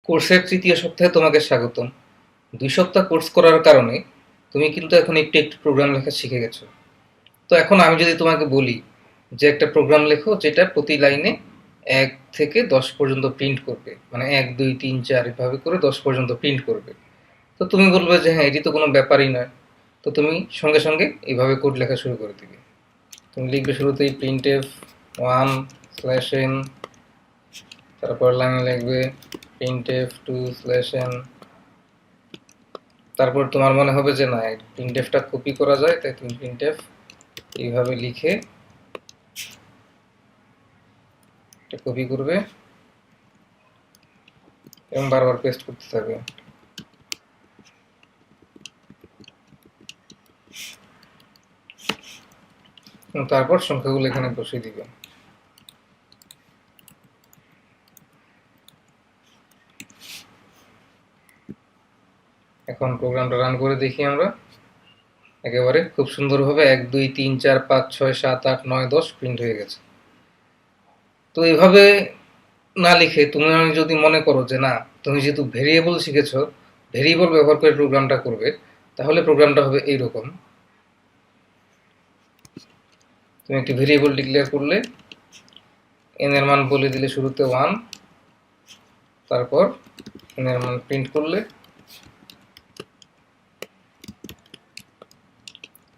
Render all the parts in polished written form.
কোর্সের তৃতীয় সপ্তাহে তোমাকে স্বাগতম। 2 সপ্তাহ কোর্স করার কারণে তুমি কিন্তু এখন একটু একটু প্রোগ্রাম লেখা শিখে গেছো। তো এখন আমি যদি তোমাকে বলি যে একটা প্রোগ্রাম লেখো যেটা প্রতি লাইনে 1 থেকে 10 পর্যন্ত প্রিন্ট করবে, মানে 1 2 3 4 এভাবে করে 10 পর্যন্ত প্রিন্ট করবে, তো তুমি বলবে যে হ্যাঁ, এটি তো কোনো ব্যাপারই নয়। তো তুমি সঙ্গে সঙ্গে এইভাবে কোড লেখা শুরু করে দিবে। তুমি লিখবে শুরুতেই printf1/n, তারপর লাইনে লিখবে printf2/n। তারপর তোমার মনে হবে যে না, প্রিন্টএফটা কপি করা যায়, তাই তুমি প্রিন্টএফ এইভাবে লিখে এটা কপি করবে এবং বারবার পেস্ট করতে থাকবে। এবং তারপর সংখ্যাগুলো এখানে বসিয়ে দিবে। এখন প্রোগ্রামটা রান করে দেখি আমরা। একেবারে খুব সুন্দরভাবে 1 2 3 4 5 6 7 8 9 10 প্রিন্ট হয়ে গেছে। তো এইভাবে না লিখে তুমি যদি মনে করো যে না, তুমি যেহেতু ভেরিয়েবল শিখেছো, ভেরিয়েবল ব্যবহার করে প্রোগ্রামটা করবে, তাহলে প্রোগ্রামটা হবে এইরকম। তুমি একটি ভেরিয়েবল ডিক্লেয়ার করলে, n এর মান বলে দিলে শুরুতে 1, তারপর n এর মান প্রিন্ট করলে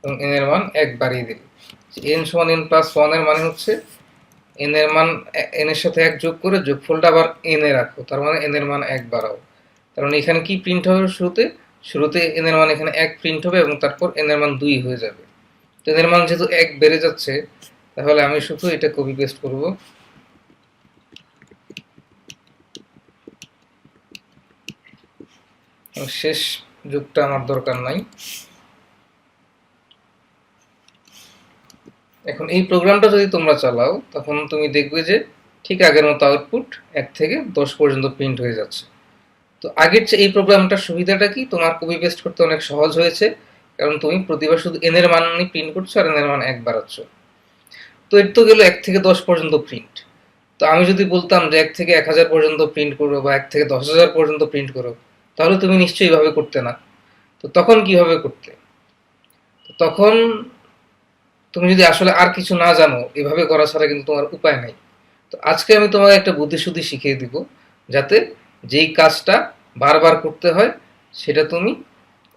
এবং n এর মান 1 বাড়িয়ে দিলে। n সমান n প্লাস 1 এর মানে হচ্ছে n এর মান n এর সাথে 1 যোগ করে যোগফলটা আবার n এ রাখো, তার মানে n এর মান 1 বাড়াও। তার মানে এখানে কি প্রিন্ট হবে? শুরুতে n এর মান এখানে 1 প্রিন্ট হবে এবং তারপর n এর মান 2 হয়ে যাবে। তো n এর মান যেহেতু 1 বেড়ে যাচ্ছে, তাহলে আমি শুধু এটা কপি পেস্ট করব। শেষ যোগটা আমার দরকার নাই। এখন এই প্রোগ্রামটা যদি তোমরা চালাও, তখন তুমি দেখবে যে ঠিক আগের মতো আউটপুট 1 থেকে 10 পর্যন্ত প্রিন্ট হয়ে যাচ্ছে। তো আগের চেয়ে এই প্রোগ্রামটার সুবিধাটা কি? তোমার কপি পেস্ট করতে অনেক সহজ হয়েছে, কারণ তুমি প্রতিবার শুধু n এর মান প্রিন্ট করছো আর n এর মান 1 বাড়াচ্ছ। তো এর তো গেল 1 থেকে 10 পর্যন্ত প্রিন্ট। তো আমি যদি বলতাম যে 1 থেকে 1000 পর্যন্ত প্রিন্ট করো বা 1 থেকে 10,000 পর্যন্ত প্রিন্ট করো, তাহলে তুমি নিশ্চয়ই এইভাবে করতে না। তো তখন কিভাবে করতে? তখন তুমি যদি আসলে আর কিছু না জানো, এভাবে করা ছাড়া কিন্তু তোমার উপায় নাই। তো আজকে আমি তোমাকে একটা বুদ্ধিশুদ্ধি শিখিয়ে দিব, যাতে যেই কাজটা বারবার করতে হয় সেটা তুমি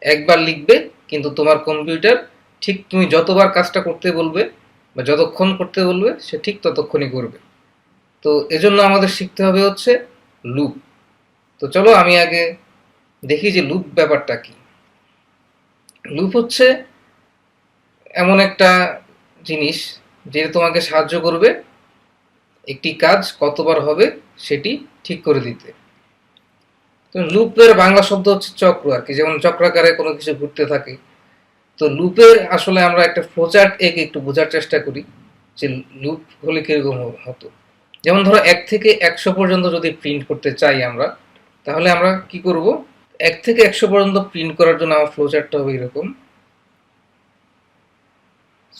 একবার লিখবে, কিন্তু তোমার কম্পিউটার ঠিক তুমি যতবার কাজটা করতে বলবে বা যতক্ষণ করতে বলবে সে ঠিক ততক্ষণই করবে। তো এজন্য আমাদের শিখতে হবে হচ্ছে লুপ। তো চলো আমি আগে দেখি যে লুপ ব্যাপারটা কি। লুপ হচ্ছে এমন একটা জিনিস যেটা তোমাকে সাহায্য করবে একটি কাজ কতবার হবে সেটি ঠিক করে দিতে। তো লুপের বাংলা শব্দ হচ্ছে চক্র আর কি, যেমন চক্রাকারে কোনো কিছু ঘুরতে থাকে। তো লুপের আসলে আমরা একটা ফ্লোচার্ট এঁকে একটু বোঝার চেষ্টা করি যে লুপ হলে কিরকম হতো। যেমন ধরো 1 থেকে 100 পর্যন্ত যদি প্রিন্ট করতে চাই আমরা, তাহলে আমরা কি করব? 1 থেকে 100 পর্যন্ত প্রিন্ট করার জন্য আমার ফ্লোচার্টটা হবে এরকম।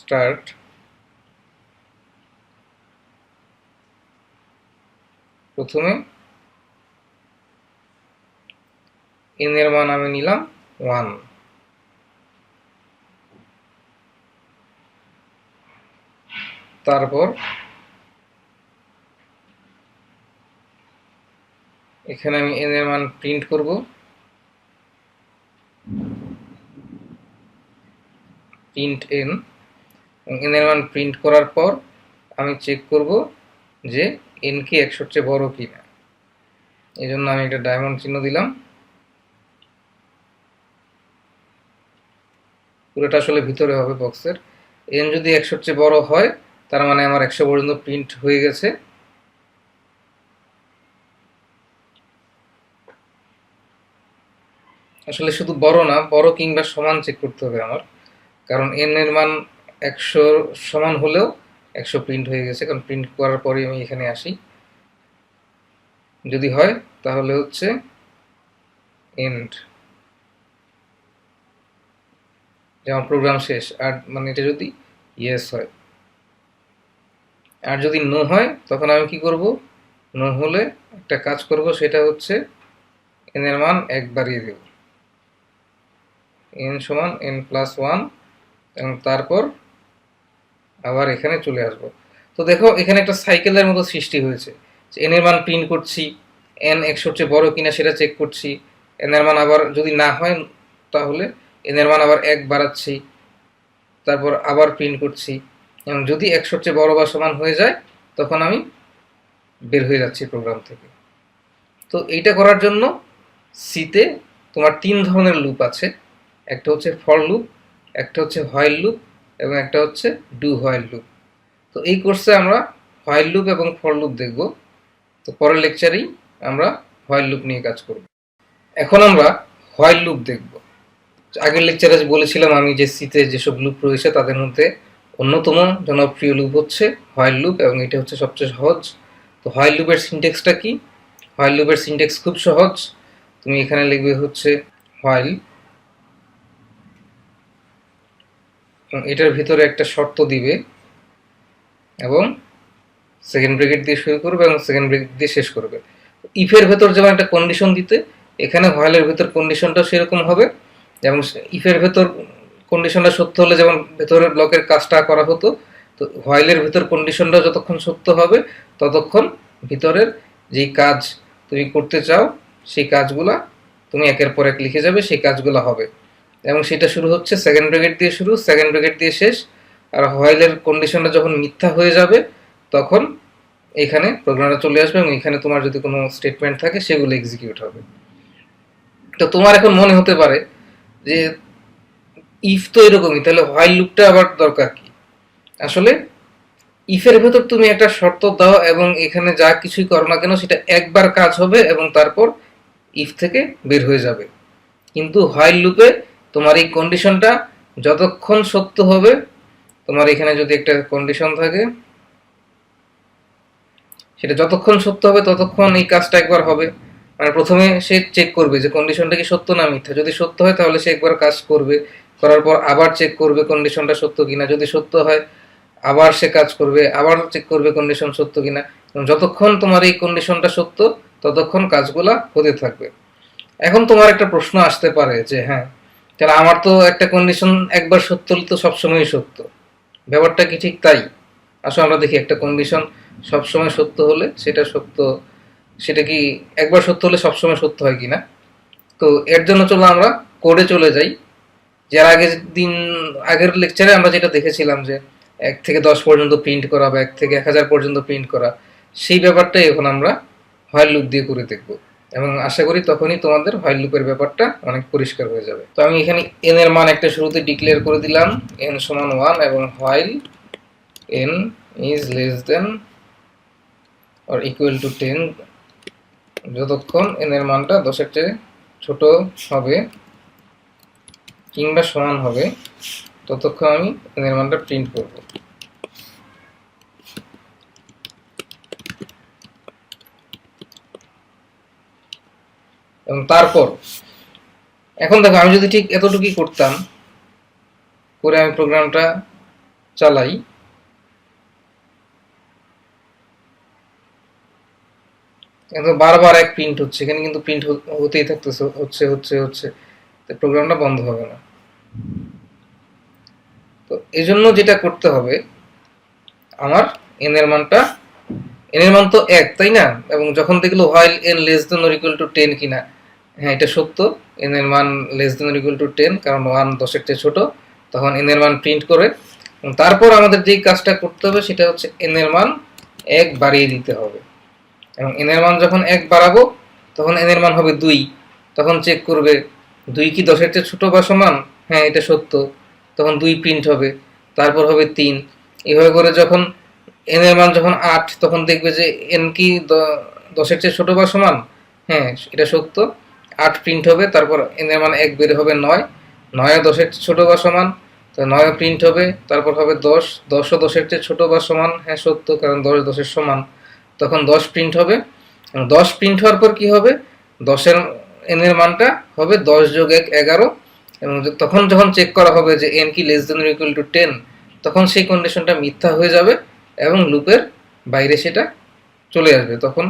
স্টার্ট, প্রথমে n এর মান আমি নিলাম 1, তারপর এখানে আমি n এর মান প্রিন্ট করব, প্রিন্ট n, n এর মান প্রিন্ট করার পর আমি চেক করব যে n কি 100-র চেয়ে বড় কিনা। এই জন্য আমি একটা ডায়মন্ড চিহ্ন দিলাম। পুরোটা আসলে ভিতরে হবে বক্সের। n যদি 100-র চেয়ে বড় হয়, তার মানে আমার 100 পর্যন্ত প্রিন্ট হয়ে গেছে। আসলে শুধু বড় না, বড় কিংবা সমান চেক করতে হবে আমার, কারণ n এর মান 100 সমান হলেও 100 প্রিন্ট হয়ে গেছে, কারণ প্রিন্ট করার পরে আমি এখানে আসি। যদি হয় তাহলে হচ্ছে এন্ড, যেমন প্রোগ্রাম শেষ। আর মানে এটা যদি ইয়েস হয়, আর যদি নো হয় তখন আমি কি করব? নো হলে একটা কাজ করব, সেটা হচ্ছে n এর মান 1 বাড়িয়ে দেব, n সমান n প্লাস 1, এবং তারপর আবার এখানে চলে আসব। তো দেখো এখানে একটা সাইকেলের মতো সৃষ্টি হয়েছে, n এর মান প্রিন্ট করছি, n 100 চেয়ে বড় কিনা সেটা চেক করছি, n এর মান আবার যদি না হয় তাহলে n এর মান আবার 1 বাড়াচ্ছি, তারপর আবার প্রিন্ট করছি, এবং যদি 100 চেয়ে বড় বা সমান হয়ে যায় তখন আমি বের হয়ে যাচ্ছি প্রোগ্রাম থেকে। তো এইটা করার জন্য সিতে তোমার 3 ধরনের লুপ আছে, একটা হচ্ছে ফর লুপ, একটা হচ্ছে হোয়াইল লুপ, এবং একটা হচ্ছে ডু হোয়াইল লুপ। তো এই কোর্সে আমরা হোয়াইল লুপ এবং ফর লুপ দেখব। তো পরের লেকচারেই আমরা হোয়াইল লুপ নিয়ে কাজ করব। এখন আমরা হোয়াইল লুপ দেখব। আগের লেকচারে বলেছিলাম আমি যে সিতে যেসব লুপ রয়েছে তাদের মধ্যে অন্যতম জনপ্রিয় লুপ হচ্ছে হোয়াইল লুপ, এবং এটা হচ্ছে সবচেয়ে সহজ। তো হোয়াইল লুপের সিনট্যাক্সটা কি? হোয়াইল লুপের সিনট্যাক্স খুব সহজ। তুমি এখানে লিখবে হচ্ছে হোয়াইল, এটার ভিতরে একটা শর্ত দিবে এবং সেকেন্ড ব্র্যাকেট দিয়ে শুরু করবে এবং সেকেন্ড ব্র্যাকেট দিয়ে শেষ করবে। ইফের ভেতর যেমন একটা কন্ডিশন দিতে, এখানে হোয়াইলের ভেতর কন্ডিশনটা সেরকম হবে। যেমন ইফের ভেতর কন্ডিশনটা সত্য হলে যেমন ভেতরের ব্লকের কাজটা করা হতো, তো হোয়াইলের ভেতর কন্ডিশনটা যতক্ষণ সত্য হবে ততক্ষণ ভিতরের যেই কাজ তুমি করতে চাও সেই কাজগুলা তুমি একের পর এক লিখে যাবে, সেই কাজগুলো হবে। এবং সেটা শুরু হচ্ছে সেকেন্ড ব্র্যাকেট দিয়ে শুরু, সেকেন্ড ব্র্যাকেট দিয়ে শেষ। আর হোয়াইলের কন্ডিশনটা যখন মিথ্যা হয়ে যাবে তখন এখানে প্রোগ্রামটা চলে আসবে এবং এখানে তোমার যদি কোনো স্টেটমেন্ট থাকে সেগুলো এক্সিকিউট হবে। তো তোমার এখন মনে হতে পারে যে ইফ তো এরকমই, তাহলে হোয়াইল লুপটা আবার দরকার কি? আসলে ইফের ভেতর তুমি একটা শর্ত দাও এবং এখানে যা কিছুই করো না কেন সেটা একবার কাজ হবে এবং তারপর ইফ থেকে বের হয়ে যাবে। কিন্তু হোয়াইল লুপে তোমার এই কন্ডিশনটা যতক্ষণ সত্য হবে, তোমার এখানে যদি একটা কন্ডিশন থাকে সেটা যতক্ষণ সত্য হবে ততক্ষণ এই কাজটা একবার হবে। মানে প্রথমে সে চেক করবে যে কন্ডিশনটা কি সত্য না মিথ্যা, যদি সত্য হয় তাহলে সে একবার কাজ করবে, করার পর আবার চেক করবে কন্ডিশনটা সত্য কিনা, যদি সত্য হয় আবার সে কাজ করবে, আবার চেক করবে কন্ডিশন সত্য কিনা। যতক্ষণ তোমার এই কন্ডিশনটা সত্য ততক্ষণ কাজগুলা হতে থাকবে। এখন তোমার একটা প্রশ্ন আসতে পারে যে হ্যাঁ, তাহলে আমার তো একটা কন্ডিশন একবার সত্য হলে তো সবসময় সত্য, ব্যাপারটা কি ঠিক তাই? আসলে আমরা দেখি একটা কন্ডিশন সবসময় সত্য হলে সেটা সত্য, সেটা কি একবার সত্য হলে সবসময় সত্য হয় কিনা। তো এর জন্য চলো আমরা কোডে চলে যাই। যার আগের লেকচারে আমরা যেটা দেখেছিলাম যে 1 থেকে 10 পর্যন্ত প্রিন্ট করা বা 1 থেকে 1000 পর্যন্ত প্রিন্ট করা, সেই ব্যাপারটাই এখন আমরা হোয়াইল লুপ দিয়ে করে দেখব, এবং আশা করি তখনই তোমাদের হোয়াইল লুপের ব্যাপারটা অনেক পরিষ্কার হয়ে যাবে। তো আমি এখানে n এর মান একটা শুরুতে ডিক্লেয়ার করে দিলাম, n সমান 1, এবং while n is less than or equal to 10, যতক্ষণ n এর মানটা 10 এর চেয়ে ছোট হবে কিংবা সমান হবে ততক্ষণ আমি n এর মানটা প্রিন্ট করব। এবং তারপর এখন দেখো আমি যদি ঠিক এতটুকুই করতাম, করে আমি প্রোগ্রামটা চালাই, কিন্তু বারবার এক প্রিন্ট হচ্ছে, এখানে কিন্তু প্রিন্ট হতেই থাকতেছে, হচ্ছে হচ্ছে হচ্ছে, প্রোগ্রামটা বন্ধ হবে না। তো এই জন্য যেটা করতে হবে, আমার n এর মানটা, n এর মান তো 1 তাই না, এবং যখন দেখলো while n less than or equal to 10 কিনা, হ্যাঁ এটা সত্য, n এর মান less than or equal to 10, কারণ 1 10 এর চেয়ে ছোট, তখন n এর মান প্রিন্ট করে। তারপর আমাদের যেই কাজটা করতে হবে সেটা হচ্ছে n এর মান 1 বাড়িয়ে দিতে হবে, এবং n এর মান যখন 1 বাড়াবো তখন n এর মান হবে 2, তখন চেক করবে 2 কি 10 এর চেয়ে ছোট বা সমান, হ্যাঁ এটা সত্য, তখন 2 প্রিন্ট হবে, তারপর হবে 3, এইভাবে করে যখন n এর মান যখন 8 তখন দেখবে যে n কি 10 এর চেয়ে ছোট বা সমান, হ্যাঁ এটা সত্য, 8 প্রিন্ট হবে, তারপর n এর মান 1 বের হবে 9, 9 10 এর চেয়ে ছোট বা সমান, তো 9 প্রিন্ট হবে, তারপর হবে 10, 10 ও 10 এর চেয়ে ছোট বা সমান, হ্যাঁ সত্য, কারণ 10 10 এর সমান, তখন 10 প্রিন্ট হবে। 10 প্রিন্ট হওয়ার পর কি হবে, 10 এর n এর মানটা হবে 10 যোগ 1 11, এবং তখন যখন চেক করা হবে যে n কি less than or equal to 10, তখন সেই কন্ডিশনটা মিথ্যা হয়ে যাবে এবং লুপের বাইরে সেটা চলে আসবে। তখন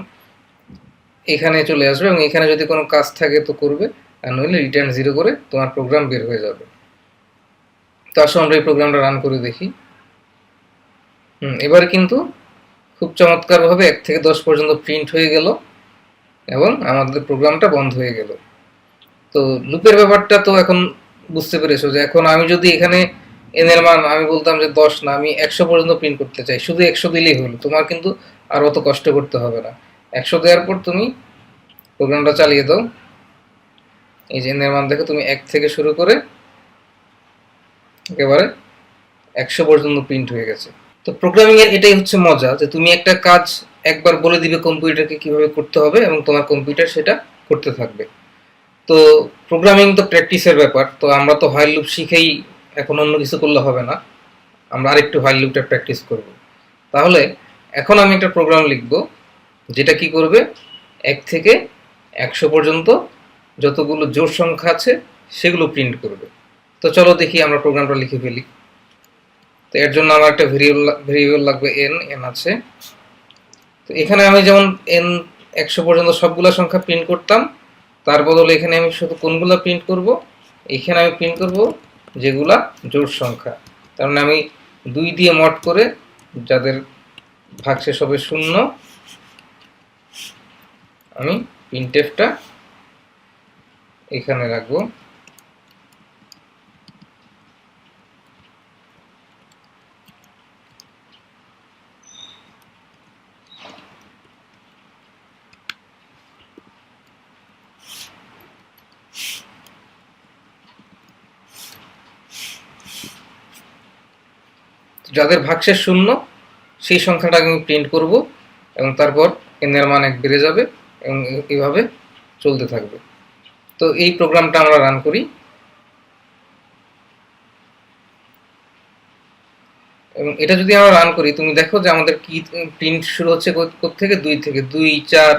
এখানে চলে আসবে এবং এখানে যদি কোনো কাজ থাকে তো করবে, আর নইলে রিটার্ন 0 করে তোমার প্রোগ্রাম বের হয়ে যাবে। তো আসো আমরা এই প্রোগ্রামটা রান করে দেখি। এবার কিন্তু খুব চমৎকারভাবে 1 থেকে 10 পর্যন্ত প্রিন্ট হয়ে গেল এবং আমাদের প্রোগ্রামটা বন্ধ হয়ে গেল। তো লুপের ব্যাপারটা তো এখন বুঝতে পেরেছো, যে এখন আমি যদি এখানে এন এর মান আমি বলতাম যে 10 না, আমি 100 পর্যন্ত প্রিন্ট করতে চাই, শুধু 100 দিলেই হলো, তোমার কিন্তু আর অত কষ্ট করতে হবে না। 100 দেওয়ার পর তুমি প্রোগ্রামটা চালিয়ে দাও। এই যে এন এর মান দেখো, তুমি 1 থেকে শুরু করে একেবারে 100 পর্যন্ত প্রিন্ট হয়ে গেছে। তো প্রোগ্রামিং এর এটাই হচ্ছে মজা, যে তুমি একটা কাজ একবার বলে দিবে কম্পিউটারকে কিভাবে করতে হবে এবং তোমার কম্পিউটার সেটা করতে থাকবে। তো প্রোগ্রামিং তো প্র্যাকটিসের ব্যাপার, তো আমরা তো হোয়াইল লুপ শিখেই এখন অন্য কিছু করলে হবে না, আমরা আরেকটু হোয়াইল লুপটা প্র্যাকটিস করব। তাহলে এখন আমি একটা প্রোগ্রাম লিখব যেটা কি করবে, 1 থেকে 100 পর্যন্ত যতগুলো জোড় সংখ্যা আছে সেগুলো প্রিন্ট করবে। তো চলো দেখি আমরা প্রোগ্রামটা লিখে ফেলি। তো এর জন্য আমার একটা ভেরিয়েবল লাগবে এন আছে। তো এখানে আমি যেমন এন 100 পর্যন্ত সবগুলো সংখ্যা প্রিন্ট করতাম, তার বদলে এখানে আমি শুধু কোনগুলো প্রিন্ট করব, এখানে আমি প্রিন্ট করব যেগুলা জোড় সংখ্যা। তার মানে আমি 2 দিয়ে মড করে যাদের ভাগশেষ হবে 0 আমি প্রিন্টএফটা এখানে রাখবো। যাদের ভাগশেষ 0 সেই সংখ্যাটা আমি প্রিন্ট করব এবং তারপর এন এর মান 1 বেড়ে যাবে এবং এইভাবে চলতে থাকবে। তো এই প্রোগ্রামটা আমরা রান করি এবং এটা যদি আমরা রান করি, তুমি দেখো যে আমাদের কি প্রিন্ট শুরু হচ্ছে থেকে 2 থেকে 2 4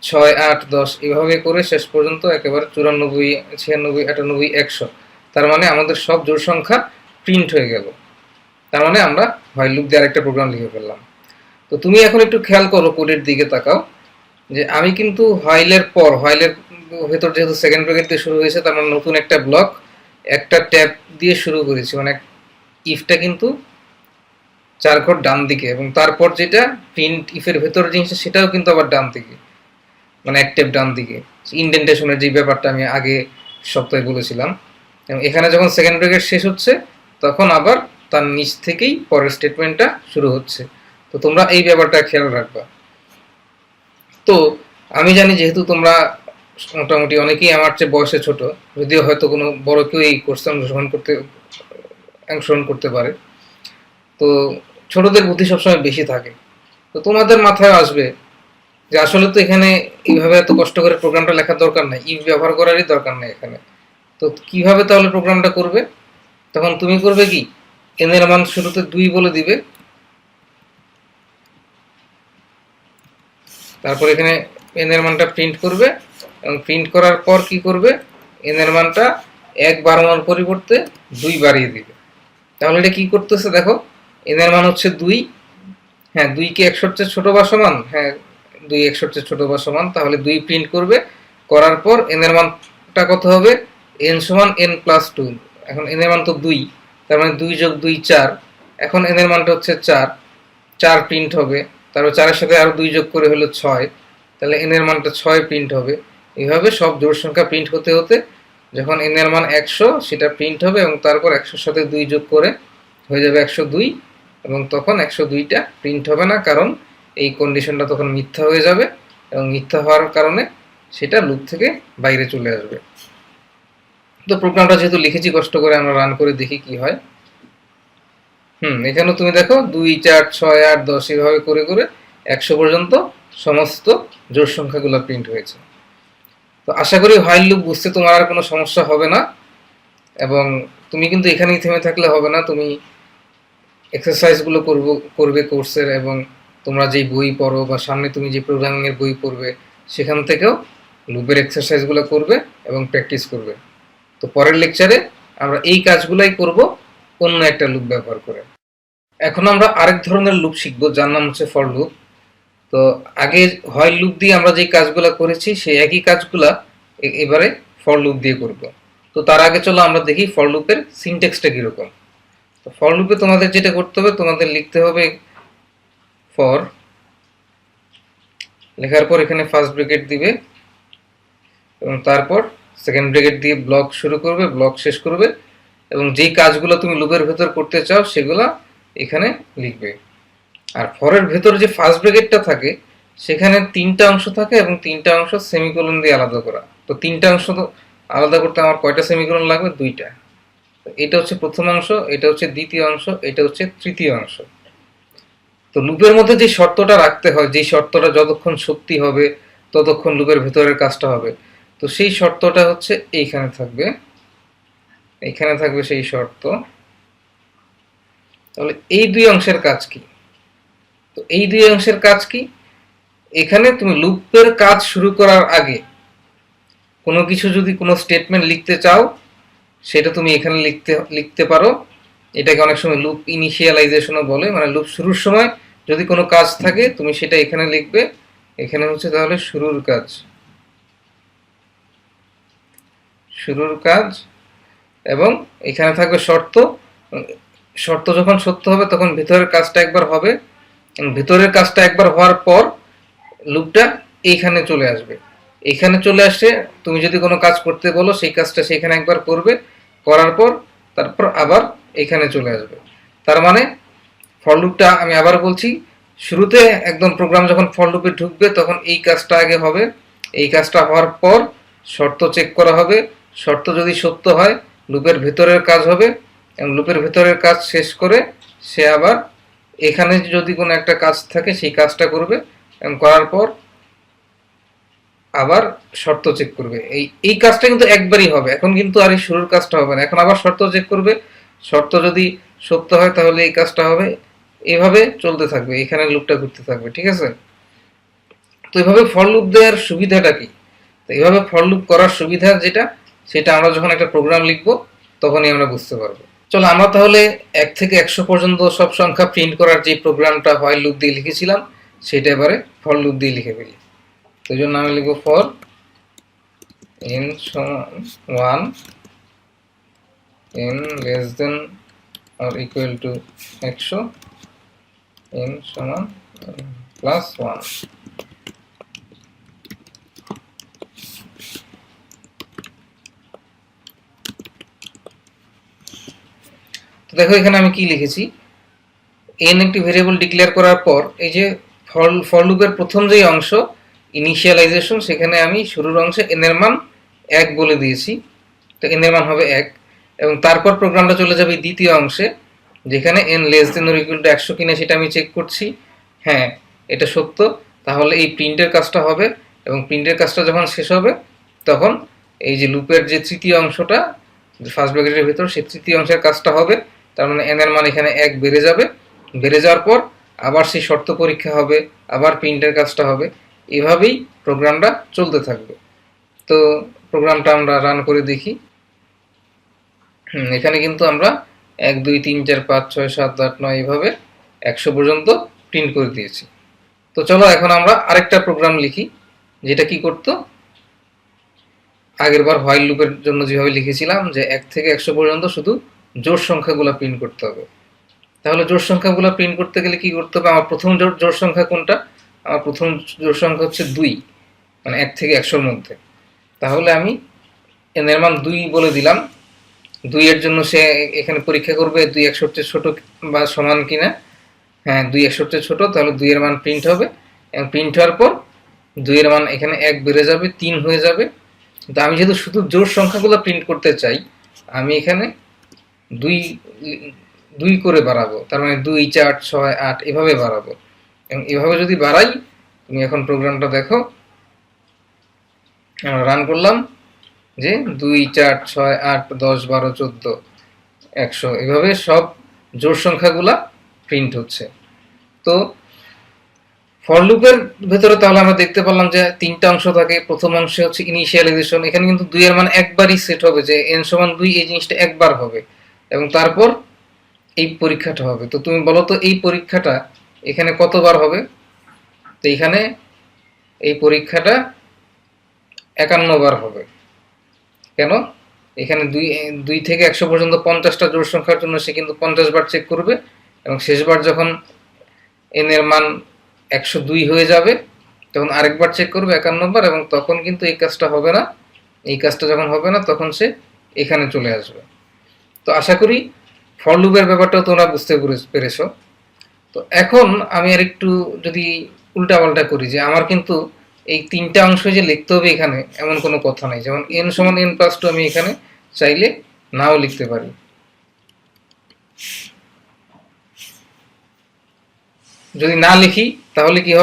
6 8 10 এভাবে করে শেষ পর্যন্ত একেবারে 94 96 98 100। তার মানে আমাদের সব জোড় সংখ্যা প্রিন্ট হয়ে গেল। তার মানে আমরা হোয়াইল লুপ দিয়ে আরেকটা প্রোগ্রাম লিখে ফেললাম। তো তুমি এখন একটু খেয়াল করো, কোডের দিকে তাকাও, যে আমি কিন্তু হোয়াইলের ভেতর যেহেতু সেকেন্ড ব্র্যাকেট দিয়ে শুরু হয়েছে, তার মানে নতুন একটা ব্লক একটা ট্যাব দিয়ে শুরু করেছি, মানে ইফটা কিন্তু 4 ঘর ডান দিকে, এবং তারপর যেটা প্রিন্ট ইফের ভেতর জিনিসটা সেটাও কিন্তু আবার ডান দিকে, মানে এক ট্যাব ডান দিকে। ইন্ডেন্টেশনের যে ব্যাপারটা আমি আগে সপ্তাহে বলেছিলাম, এবং এখানে যখন সেকেন্ড ব্র্যাকেট শেষ হচ্ছে তখন আবার তার নিচ থেকেই পরের স্টেটমেন্টটা শুরু হচ্ছে। তো তোমরা এই ব্যাপারটা খেয়াল রাখবা। তো আমি জানি যেহেতু তোমরা মোটামুটি অনেকেই আমার চেয়ে বয়সে ছোট, যদিও হয়তো কোনো বড় কেউ এই কোর্সে অংশগ্রহণ করতে পারে, তো ছোটদের বুদ্ধি সবসময় বেশি থাকে। তো তোমাদের মাথায় আসবে যে আসলে তো এখানে এইভাবে এত কষ্ট করে প্রোগ্রামটা লেখার দরকার নাই, ইফ ব্যবহার করারই দরকার নেই এখানে। তো কিভাবে তাহলে প্রোগ্রামটা করবে? তখন তুমি করবে কি, এন এর মান শুরুতে 2 বলে দিবে, তারপর এখানে এন এর মানটা প্রিন্ট করবে এবং প্রিন্ট করার পর কি করবে, এন এর মানটা 1 বাড়ানোর পরিবর্তে 2 বাড়িয়ে দিবে। তাহলে এটা কি করতেছে দেখো, এন এর মান হচ্ছে 2, হ্যাঁ 2 কি 100 চেয়ে ছোট বা সমান, হ্যাঁ 2 100 চেয়ে ছোট বা সমান, তাহলে 2 প্রিন্ট করবে। করার পর এন এর মানটা কত হবে, n সমান n প্লাস 2। এখন n এর মান তো 2, তার মানে 2 যোগ 2 4, এখন n এর মানটা হচ্ছে 4, 4 প্রিন্ট হবে। তারপর 4 এর সাথে আরো 2 যোগ করে হলো 6, তাহলে n এর মানটা 6 প্রিন্ট হবে। এইভাবে সব জোড় সংখ্যা প্রিন্ট হতে হতে যখন n এর মান 100 সেটা প্রিন্ট হবে এবং তারপর 100 এর সাথে 2 যোগ করে হয়ে যাবে 102, এবং তখন 102টা প্রিন্ট হবে না, কারণ এই কন্ডিশনটা তখন মিথ্যা হয়ে যাবে এবং মিথ্যা হওয়ার কারণে সেটা লুপ থেকে বাইরে চলে আসবে। তো প্রোগ্রামটা যেহেতু লিখেছি কষ্ট করে, আমরা রান করে দেখি কি হয়। এখানে তুমি দেখো 2 4 6 8 10 এভাবে করে করে 100 পর্যন্ত সমস্ত জোড় সংখ্যাগুলো প্রিন্ট হয়েছে। তো আশা করি হোয়াইল লুপ বুঝতে তোমার আর কোনো সমস্যা হবে না, এবং তুমি কিন্তু এখানেই থেমে থাকলে হবে না, তুমি এক্সারসাইজগুলো করবে কোর্সের, এবং তোমরা যেই বই পড়ো বা সামনে তুমি যে প্রোগ্রামিং এর বই পড়বে সেখান থেকেও লুপের এক্সারসাইজগুলো করবে এবং প্র্যাকটিস করবে। তো পরের লেকচারে আমরা এই কাজগুলাই করব অন্য একটা লুপ ব্যবহার করে। এখন আমরা আরেক ধরনের লুপ শিখবো যার নাম হচ্ছে ফর লুপ। তো আগে হোয়াইল লুপ দিয়ে আমরা যে কাজগুলো করেছি সেই একই কাজগুলা এবারে ফর লুপ দিয়ে করব। তো তার আগে চলো আমরা দেখি ফর লুপের সিনট্যাক্সটা কিরকম। তো ফর লুপে তোমাদের যেটা করতে হবে, তোমাদের লিখতে হবে ফর, লেখার পর এখানে ফার্স্ট ব্র্যাকেট দিবে এবং তারপর সেকেন্ড ব্র্যাকেট দিয়ে ব্লক শুরু করবে, ব্লক শেষ করবে এবং যেই কাজগুলো তুমি লুপের ভেতর করতে চাও সেগুলা এখানে লিখবে। আর ফরের ভেতর যে ফার্স্ট ব্র্যাকেটটা থাকে সেখানে 3টা অংশ থাকে এবং 3টা অংশ সেমিকোলন দিয়ে আলাদা করা। তো 3টা অংশ তো আলাদা করতে আমার কয়টা সেমিকোলন লাগবে? 2টা। এটা হচ্ছে প্রথম অংশ, এটা হচ্ছে দ্বিতীয় অংশ, এটা হচ্ছে তৃতীয় অংশ। তো লুপের মধ্যে যে শর্তটা রাখতে হয়, যে শর্তটা যতক্ষণ সত্যি হবে ততক্ষণ লুপের ভেতরের কাজটা হবে, তো সেই শর্তটা হচ্ছে এইখানে থাকবে, এইখানে থাকবে সেই শর্ত। তাহলে এই দুই অংশের কাজ কি? তো এই দুই অংশের কাজ কি? এখানে তুমি লুপের কাজ শুরু করার আগে কোনো কিছু যদি কোনো স্টেটমেন্ট লিখতে চাও সেটা তুমি এখানে লিখতে পারো। এটাকে অনেক সময় লুপ ইনিশিয়ালাইজেশনও বলে, মানে লুপ শুরুর সময় যদি কোনো কাজ থাকে তুমি সেটা এখানে লিখবে। এখানে হচ্ছে তাহলে শুরুর কাজ, শুরুর কাজ, এবং এখানে থাকবে শর্ত। শর্ত যখন সত্য হবে তখন ভিতরের কাজটা একবার হবে, ভিতরের কাজটা একবার হওয়ার পর লুপটা এইখানে চলে আসবে। এখানে চলে আসে তুমি যদি কোনো কাজ করতে বলো সেই কাজটা সেখানে একবার করবে, করার পর তারপর আবার এখানে চলে আসবে। তার মানে ফর লুপটা, আমি আবার বলছি, শুরুতে একদম প্রোগ্রাম যখন ফর লুপে ঢুকবে তখন এই কাজটা আগে হবে, এই কাজটা হওয়ার পর শর্ত চেক করা হবে, শর্ত যদি সত্য হয় লুপের ভেতরের কাজ হবে এবং লুপের ভেতরের কাজ শেষ করে সে আবার এখানে যদি কোনো একটা কাজ থাকে সেই কাজটা করবে এবং করার পর আবার শর্ত চেক করবে। এই কাজটা কিন্তু একবারই হবে, এখন কিন্তু আর এই শুরুর কাজটা হবে না, এখন আবার শর্ত চেক করবে, শর্ত যদি সত্য হয় তাহলে এই কাজটা হবে, এভাবে চলতে থাকবে, এখানে লুপটা ঘুরতে থাকবে। ঠিক আছে? তো এভাবে ফর লুপ দেওয়ার সুবিধাটা কি? তো এইভাবে ফর লুপ করার সুবিধা যেটা, সেটা আমরা যখন একটা প্রোগ্রাম লিখব তখনই আমরা বুঝতে পারবো। চলো আমরা তাহলে 1 থেকে 100 পর্যন্ত সব সংখ্যা প্রিন্ট করার যে প্রোগ্রামটা হোয়াইল লুপ দিয়ে লিখেছিলাম সেটা এবারে ফর লুপ দিয়ে লিখে ফেলি। তো এই জন্য আমি লিখবো ফর n সমান 1 n less than or equal to 100 n সমান plus 1। তো দেখো এখানে আমি কি লিখেছি, n একটি ভেরিয়েবল ডিক্লেয়ার করার পর এই যে ফর লুপের প্রথম যে অংশ ইনিশিয়ালাইজেশন, সেখানে আমি শুরুর অংশে n এর মান 1 বলে দিয়েছি, তো n এর মান হবে 1 এবং তারপর প্রোগ্রামটা চলে যাবে দ্বিতীয় অংশে যেখানে n less than or equal to 100 কিনা সেটা আমি চেক করছি। হ্যাঁ, এটা সত্য, তাহলে এই প্রিন্টের কাজটা হবে এবং প্রিন্টের কাজটা যখন শেষ হবে তখন এই যে লুপের যে তৃতীয় অংশটা ফার্স্ট ব্র্যাকেটের ভিতর সেই তৃতীয় অংশের কাজটা হবে। তার মানে n এর মান এখানে 1 বেড়ে যাবে, বেড়ে যাওয়ার পর আবার সেই শর্ত পরীক্ষা হবে, আবার প্রিন্টের কাজটা হবে, এভাবেই প্রোগ্রামটা চলতে থাকবে। তো প্রোগ্রামটা আমরা রান করে দেখি। এখানে কিন্তু আমরা 1 2 3 4 5 6 7 8 9 এভাবে 100 পর্যন্ত প্রিন্ট করে দিয়েছি। তো চলো এখন আমরা আরেকটা প্রোগ্রাম লিখি যেটা কি করতো, আগের বার হোয়াইল লুপের জন্য যেভাবে লিখেছিলাম যে 1 থেকে 100 পর্যন্ত শুধু জোড় সংখ্যাগুলো প্রিন্ট করতে হবে। তাহলে জোড় সংখ্যাগুলো প্রিন্ট করতে গেলে কি করতে হবে? আমার প্রথম জোড় সংখ্যা কোনটা? আমার প্রথম জোড় সংখ্যা হচ্ছে 2, মানে 1 থেকে 100 এর মধ্যে। তাহলে আমি n এর মান 2 বলে দিলাম। 2 এর জন্য সে এখানে পরীক্ষা করবে 2 100 চেয়ে ছোট বা সমান কিনা। হ্যাঁ, 2 100 চেয়ে ছোট, তাহলে 2 এর মান প্রিন্ট হবে এবং প্রিন্ট হওয়ার পর 2 এর মান এখানে 1 বেড়ে যাবে, 3 হয়ে যাবে। কিন্তু আমি যেহেতু শুধু জোড় সংখ্যাগুলো প্রিন্ট করতে চাই, আমি এখানে 2 করে বাড়াবো, তার মানে 2 4 6 8 এভাবে বাড়াবো। এবং এভাবে যদি বাড়াই, তুমি এখন প্রোগ্রামটা দেখো, আমরা রান করলাম যে 2 4 6 8 10 12 14 100 এভাবে সব জোড় সংখ্যাগুলা প্রিন্ট হচ্ছে। তো ফর লুপের ভেতরে তাহলে আমরা দেখতে পেলাম যে 3টা অংশ থাকে। প্রথম অংশে হচ্ছে ইনিশিয়ালাইজেশন, এখানে কিন্তু 2 এর মান একবারই সেট হবে, যে n সমান 2 এই জিনিসটা একবার হবে এবং তারপর এই পরীক্ষাটা হবে। তো তুমি বলো তো এই পরীক্ষাটা এখানে কতবার হবে? তো এখানে এই পরীক্ষাটা 51 বার হবে। কেন? এখানে দুই থেকে 100 পর্যন্ত 50টা জোড় সংখ্যার জন্য সে কিন্তু 50 বার চেক করবে, এবং শেষবার যখন n এর মান 102 হয়ে যাবে তখন আরেকবার চেক করবে 51 বার, এবং তখন কিন্তু এই কাজটা হবে না। এই কাজটা যখন হবে না তখন সে এখানে চলে আসবে। তো আশা করি ফর লুপের ব্যাপারটাও তোমরা বুঝতে পেরেছো। তো এখন আমি আর একটু যদি উল্টাপাল্টা করি, যে আমার কিন্তু এই 3টা অংশ যে লিখতে হবে এখানে এমন কোনো কথা নাই। যেমন n সমান n+2 আমি এখানে চাইলে নাও লিখতে পারি। যদি না লিখি তাহলে কি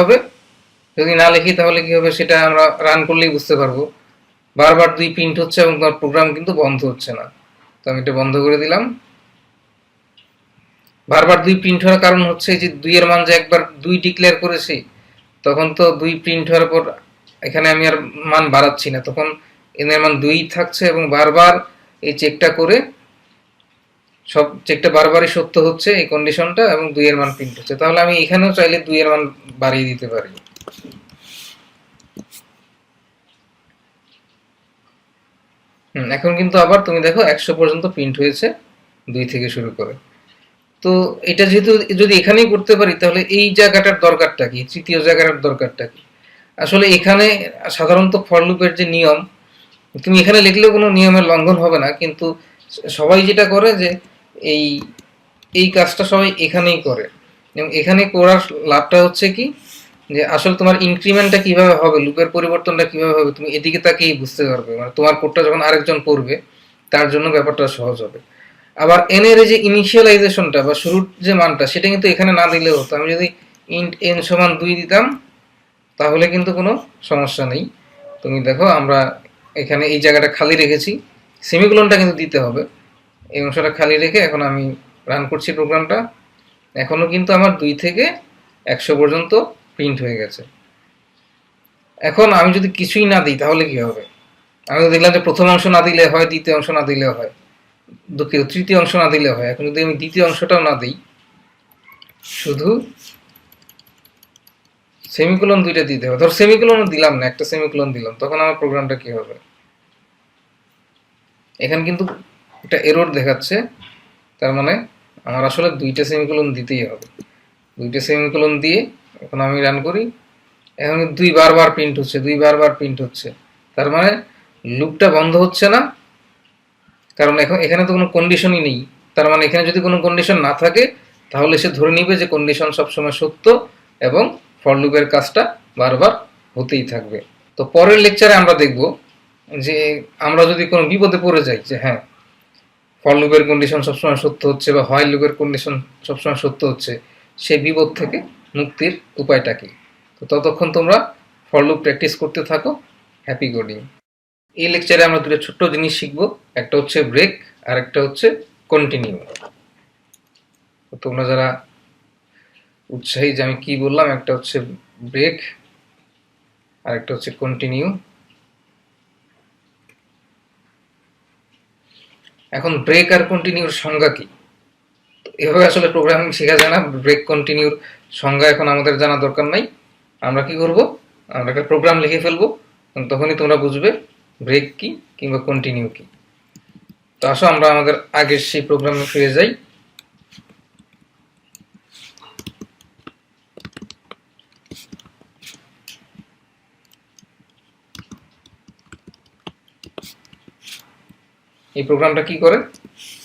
হবে? সেটা আমরা রান করলেই বুঝতে পারবো। বারবার 2 প্রিন্ট হচ্ছে এবং তোমার প্রোগ্রাম কিন্তু বন্ধ হচ্ছে না। তো আমি এটা বন্ধ করে দিলাম। বারবার 2 প্রিন্ট হওয়ার কারণ হচ্ছে যে 2 এর মান যে একবার 2 ডিক্লেয়ার করেছি, তখন তো 2 প্রিন্ট হওয়ার পর এখানে আমি আর মান বাড়াচ্ছি না, তখন n এর মান 2 থাকছে, এবং বারবার এই চেকটা করে সব চেকটা বারবারই সত্য হচ্ছে এই কন্ডিশনটা, এবং 2 এর মান প্রিন্ট হচ্ছে। তাহলে আমি এখানেও চাইলে 2 এর মান বাড়িয়ে দিতে পারি। এখন কিন্তু আবার তুমি দেখো 100 পর্যন্ত প্রিন্ট হয়েছে 2 থেকে শুরু করে। তো এটা যেহেতু যদি এখানেই করতে পারি, তাহলে এই জায়গাটার দরকারটা কি, তৃতীয় জায়গাটার দরকারটা কি? আসলে এখানে সাধারণত ফর লুপের যে নিয়ম, তুমি এখানে লিখলেও কোনো নিয়মের লঙ্ঘন হবে না, কিন্তু সবাই যেটা করে যে এই এই কাজটা সবাই এখানেই করে, এবং এখানে করার লাভটা হচ্ছে কি, যে আসলে তোমার ইনক্রিমেন্টটা কিভাবে হবে, লুপের পরিবর্তনটা কিভাবে হবে তুমি এদিকে তাকিয়েই বুঝতে পারবে। মানে তোমার কোডটা যখন আরেকজন পড়বে তার জন্য ব্যাপারটা সহজ হবে। আবার n এর যে ইনিশিয়ালাইজেশনটা বা শুরুর যে মানটা, সেটা কিন্তু এখানে না দিলেও হতো। আমি যদি ইন্ট n সমান 2 দিতাম তাহলে কিন্তু কোনো সমস্যা নেই। তুমি দেখো আমরা এখানে এই জায়গাটা খালি রেখেছি, সেমিকোলনটা কিন্তু দিতে হবে। এই অংশটা খালি রেখে এখন আমি রান করছি প্রোগ্রামটা। এখনো কিন্তু আমার 2 থেকে 100 পর্যন্ত প্রিন্ট হয়ে গেছে। এখন আমি যদি কিছুই না দিই তাহলে কি হবে? আমি তো দেখলাম যে প্রথম অংশ না দিলে হয়, দ্বিতীয় অংশ না দিলে হয়, দুঃখিত তৃতীয় অংশ না দিলে হয়। এখন যদি আমি দ্বিতীয় অংশটাও না দিই, শুধু সেমিকোলন 2টা দিতে হবে। ধর সেমিকোলনও দিলাম না, একটা সেমিকোলন দিলাম, তখন আমার প্রোগ্রামটা কি হবে? এখানে কিন্তু একটা এরর দেখাচ্ছে, তার মানে আমার আসলে 2টা সেমিকোলন দিতেই হবে। 2টা সেমিকোলন দিয়ে এখন আমি রান করি, এখন 2 বারবার প্রিন্ট হচ্ছে। তার মানে লুপটা বন্ধ হচ্ছে না, কারণ এখন এখানে তো কোনো কন্ডিশনই নেই। তার মানে এখানে যদি কোনো কন্ডিশন না থাকে তাহলে সে ধরে নিবে যে কন্ডিশন সবসময় সত্য, এবং ফর লুপের কাজটা বারবার হতেই থাকবে। তো পরের লেকচারে আমরা দেখব যে আমরা যদি কোনো বিপদে পড়ে যাই, যে হ্যাঁ ফর লুপের কন্ডিশন সবসময় সত্য হচ্ছে বা হয় লুপের কন্ডিশন সবসময় সত্য হচ্ছে, সেই বিপদ থেকে মুক্তির উপায়টা কি। তো ততক্ষণ তোমরা ফর লুপ প্র্যাকটিস করতে থাকো। Happy coding. এই লেকচারে আমরা দুটো ছোট্ট জিনিস শিখবো, একটা হচ্ছে ব্রেক আর একটা হচ্ছে কন্টিনিউ। তোমরা যারা উৎসাহী যে আমি কি বললাম, একটা হচ্ছে ব্রেক আর একটা হচ্ছে কন্টিনিউ। এখন ব্রেক আর কন্টিনিউর সংজ্ঞা কি? এভাবে আসলে প্রোগ্রামিং শেখা যায় না। ব্রেক কন্টিনিউর সংজ্ঞা এখন আমাদের জানা দরকার নাই। আমরা কি করব, আমরা একটা প্রোগ্রাম লিখে ফেলবো, তখনই তোমরা বুঝবে ব্রেক কি কিংবা কন্টিনিউ কি। তো আসো আমরা আমাদের আগের সেই প্রোগ্রামে ফিরে যাই। এই প্রোগ্রামটা কি করে?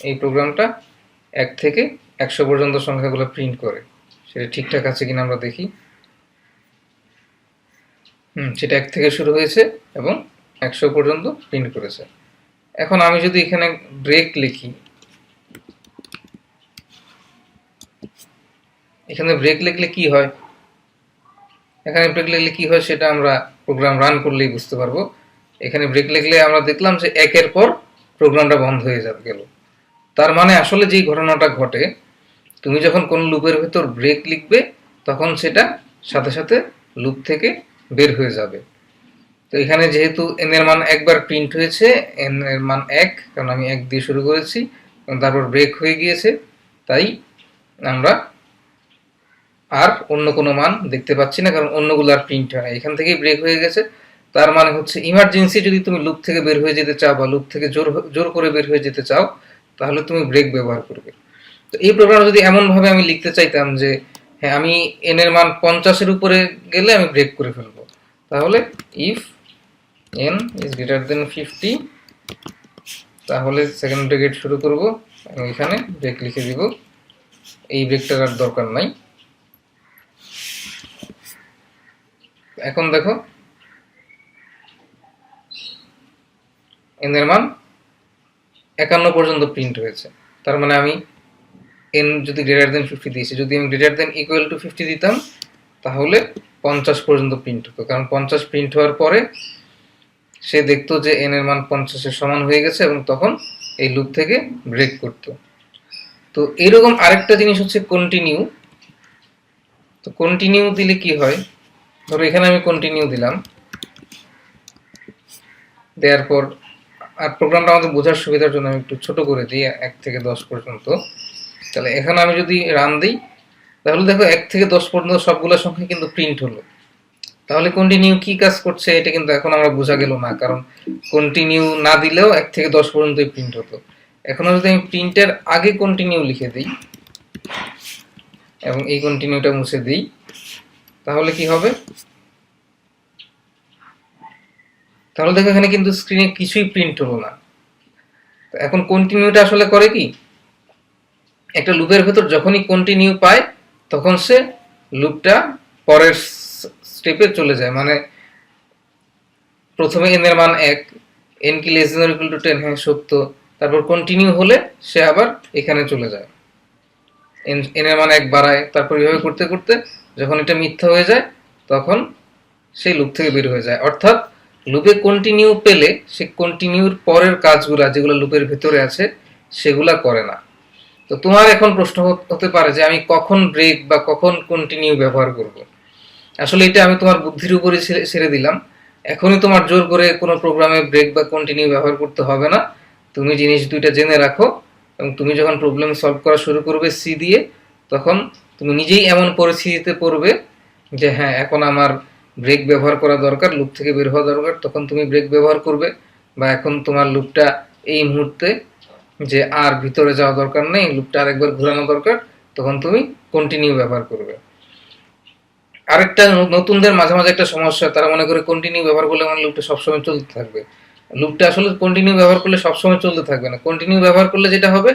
এই প্রোগ্রামটা 1 থেকে 100 পর্যন্ত সংখ্যাগুলো প্রিন্ট করে। সেটা ঠিকঠাক আছে কিনা আমরা দেখি। সেটা 1 থেকে শুরু হয়েছে এবং 100 পর্যন্ত প্রিন্ট করেছে। এখন আমি যদি এখানে ব্রেক লিখি, এখানে ব্রেক লিখলে কি হয়, সেটা আমরা প্রোগ্রাম রান করলেই বুঝতে পারবো। এখানে ব্রেক লিখলে আমরা দেখলাম যে একের পর প্রোগ্রামটা বন্ধ হয়ে গেল। তার মানে আসলে যেই ঘটনাটা ঘটে, তুমি যখন কোন লুপের ভেতর ব্রেক লিখবে তখন সেটা সাথে সাথে লুপ থেকে বের হয়ে যাবে। তো এখানে যেহেতু n এর মান একবার প্রিন্ট হয়েছে, n এর মান 1, কারণ আমি 1 দিয়ে শুরু করেছি এবং তারপর ব্রেক হয়ে গিয়েছে, তাই আমরা আর অন্য কোনো মান দেখতে পাচ্ছি না, কারণ অন্যগুলো আর প্রিন্ট হয় না, এখান থেকেই ব্রেক হয়ে গেছে। তার মানে হচ্ছে ইমার্জেন্সি যদি তুমি লুপ থেকে বের হয়ে যেতে চাও বা লুপ থেকে জোর জোর করে বের হয়ে যেতে চাও, তাহলে তুমি ব্রেক ব্যবহার করবে। তো এই প্রোগ্রামটা যদি এমনভাবে আমি লিখতে চাইতাম যে হ্যাঁ আমি এন এর মান 50-এর উপরে গেলে আমি ব্রেক করে ফেলবো, তাহলে if N is greater than 50, তাহলে সেকেন্ড ব্রেকেট শুরু করব, আমি এখানে ব্রেক লিখে দিব, এই ব্রেকটার আর দরকার নাই। এখন দেখো এন এর মান 51 পর্যন্ত প্রিন্ট হয়েছে, তার মানে আমি এন যদি গ্রেটার দেন 50 দিয়েছি, যদি আমি গ্রেটার দেন ইকুয়াল টু 50 দিতাম তাহলে 50 পর্যন্ত প্রিন্ট হতো, কারণ 50 প্রিন্ট হওয়ার পরে সে দেখতো যে এন এর মান 50-এর সমান হয়ে গেছে এবং তখন এই লুপ থেকে ব্রেক করতো। তো এরকম আরেকটা জিনিস হচ্ছে কন্টিনিউ। তো কন্টিনিউ দিলে কি হয়, ধরো এখানে আমি কন্টিনিউ দিলাম, দেওয়ার পর আর প্রোগ্রামটা আমাদের বোঝার সুবিধার জন্য আমি একটু ছোট করে দিই 1 থেকে 10 পর্যন্ত। তাহলে এখানে আমি যদি রান দিই, তাহলে দেখো 1 থেকে 10 পর্যন্ত সবগুলো সংখ্যা কিন্তু প্রিন্ট হলো। তাহলে কন্টিনিউ কি কাজ করছে এটা কিন্তু এখন আমরা বোঝা গেল না, কারণ কন্টিনিউ না দিলেও 1 থেকে 10 পর্যন্তই প্রিন্ট হতো। এখন যদি আমি প্রিন্টের আগে কন্টিনিউ লিখে দিই এবং এই কন্টিনিউটা মুছে দিই, তাহলে কি হবে, তাহলে দেখো এখানে কিন্তু স্ক্রিনে কিছুই প্রিন্ট হলো না। এখন কন্টিনিউটা আসলে করে কি, একটা লুপের ভেতর যখনই কন্টিনিউ পায় তখন সে লুপটা পরের স্টেপে চলে যায়, মানে প্রথমে এন এর মান 1, এন কি লেস দেন ইকুয়াল টু 10, হ্যাঁ সত্য, তারপর কন্টিনিউ হলে সে আবার এখানে চলে যায়, এন এর মান 1 বাড়ায়, তারপর এইভাবে করতে করতে যখন এটা মিথ্যা হয়ে যায় তখন সেই লুপ থেকে বের হয়ে যায়। অর্থাৎ লুপে কন্টিনিউ পেলে সে কন্টিনিউর পরের কাজগুলা যেগুলো লুপের ভেতরে আছে সেগুলা করে না। তো তোমার এখন প্রশ্ন হতে পারে যে আমি কখন ব্রেক বা কখন কন্টিনিউ ব্যবহার করব। আসলে এটা আমি তোমার বুদ্ধির উপরে ছেড়ে দিলাম, এখনই তোমার জোর করে কোনো প্রোগ্রামে ব্রেক বা কন্টিনিউ ব্যবহার করতে হবে না। তুমি জিনিস দুইটা জেনে রাখো এবং তুমি যখন প্রবলেম সলভ করা শুরু করবে সি দিয়ে, তখন তুমি নিজেই এমন পরিস্থিতিতে পড়বে যে হ্যাঁ এখন আমার ব্রেক ব্যবহার করা দরকার, লুপ থেকে বের হওয়া দরকার, তখন তুমি ব্রেক ব্যবহার করবে। বা এখন তোমার লুপটা এই মুহূর্তে যে আর ভিতরে যাওয়া দরকার নেই, লুপটা আরেকবার ঘোরানো দরকার, তখন তুমি কন্টিনিউ ব্যবহার করবে। আরেকটা নতুনদের মাঝে মাঝে একটা সমস্যা, তারা মনে করে কন্টিনিউ ব্যবহার করলে মানে লুপটা সবসময় চলতে থাকবে। লুপটা আসলে কন্টিনিউ ব্যবহার করলে সবসময় চলতে থাকবে না। কন্টিনিউ ব্যবহার করলে যেটা হবে,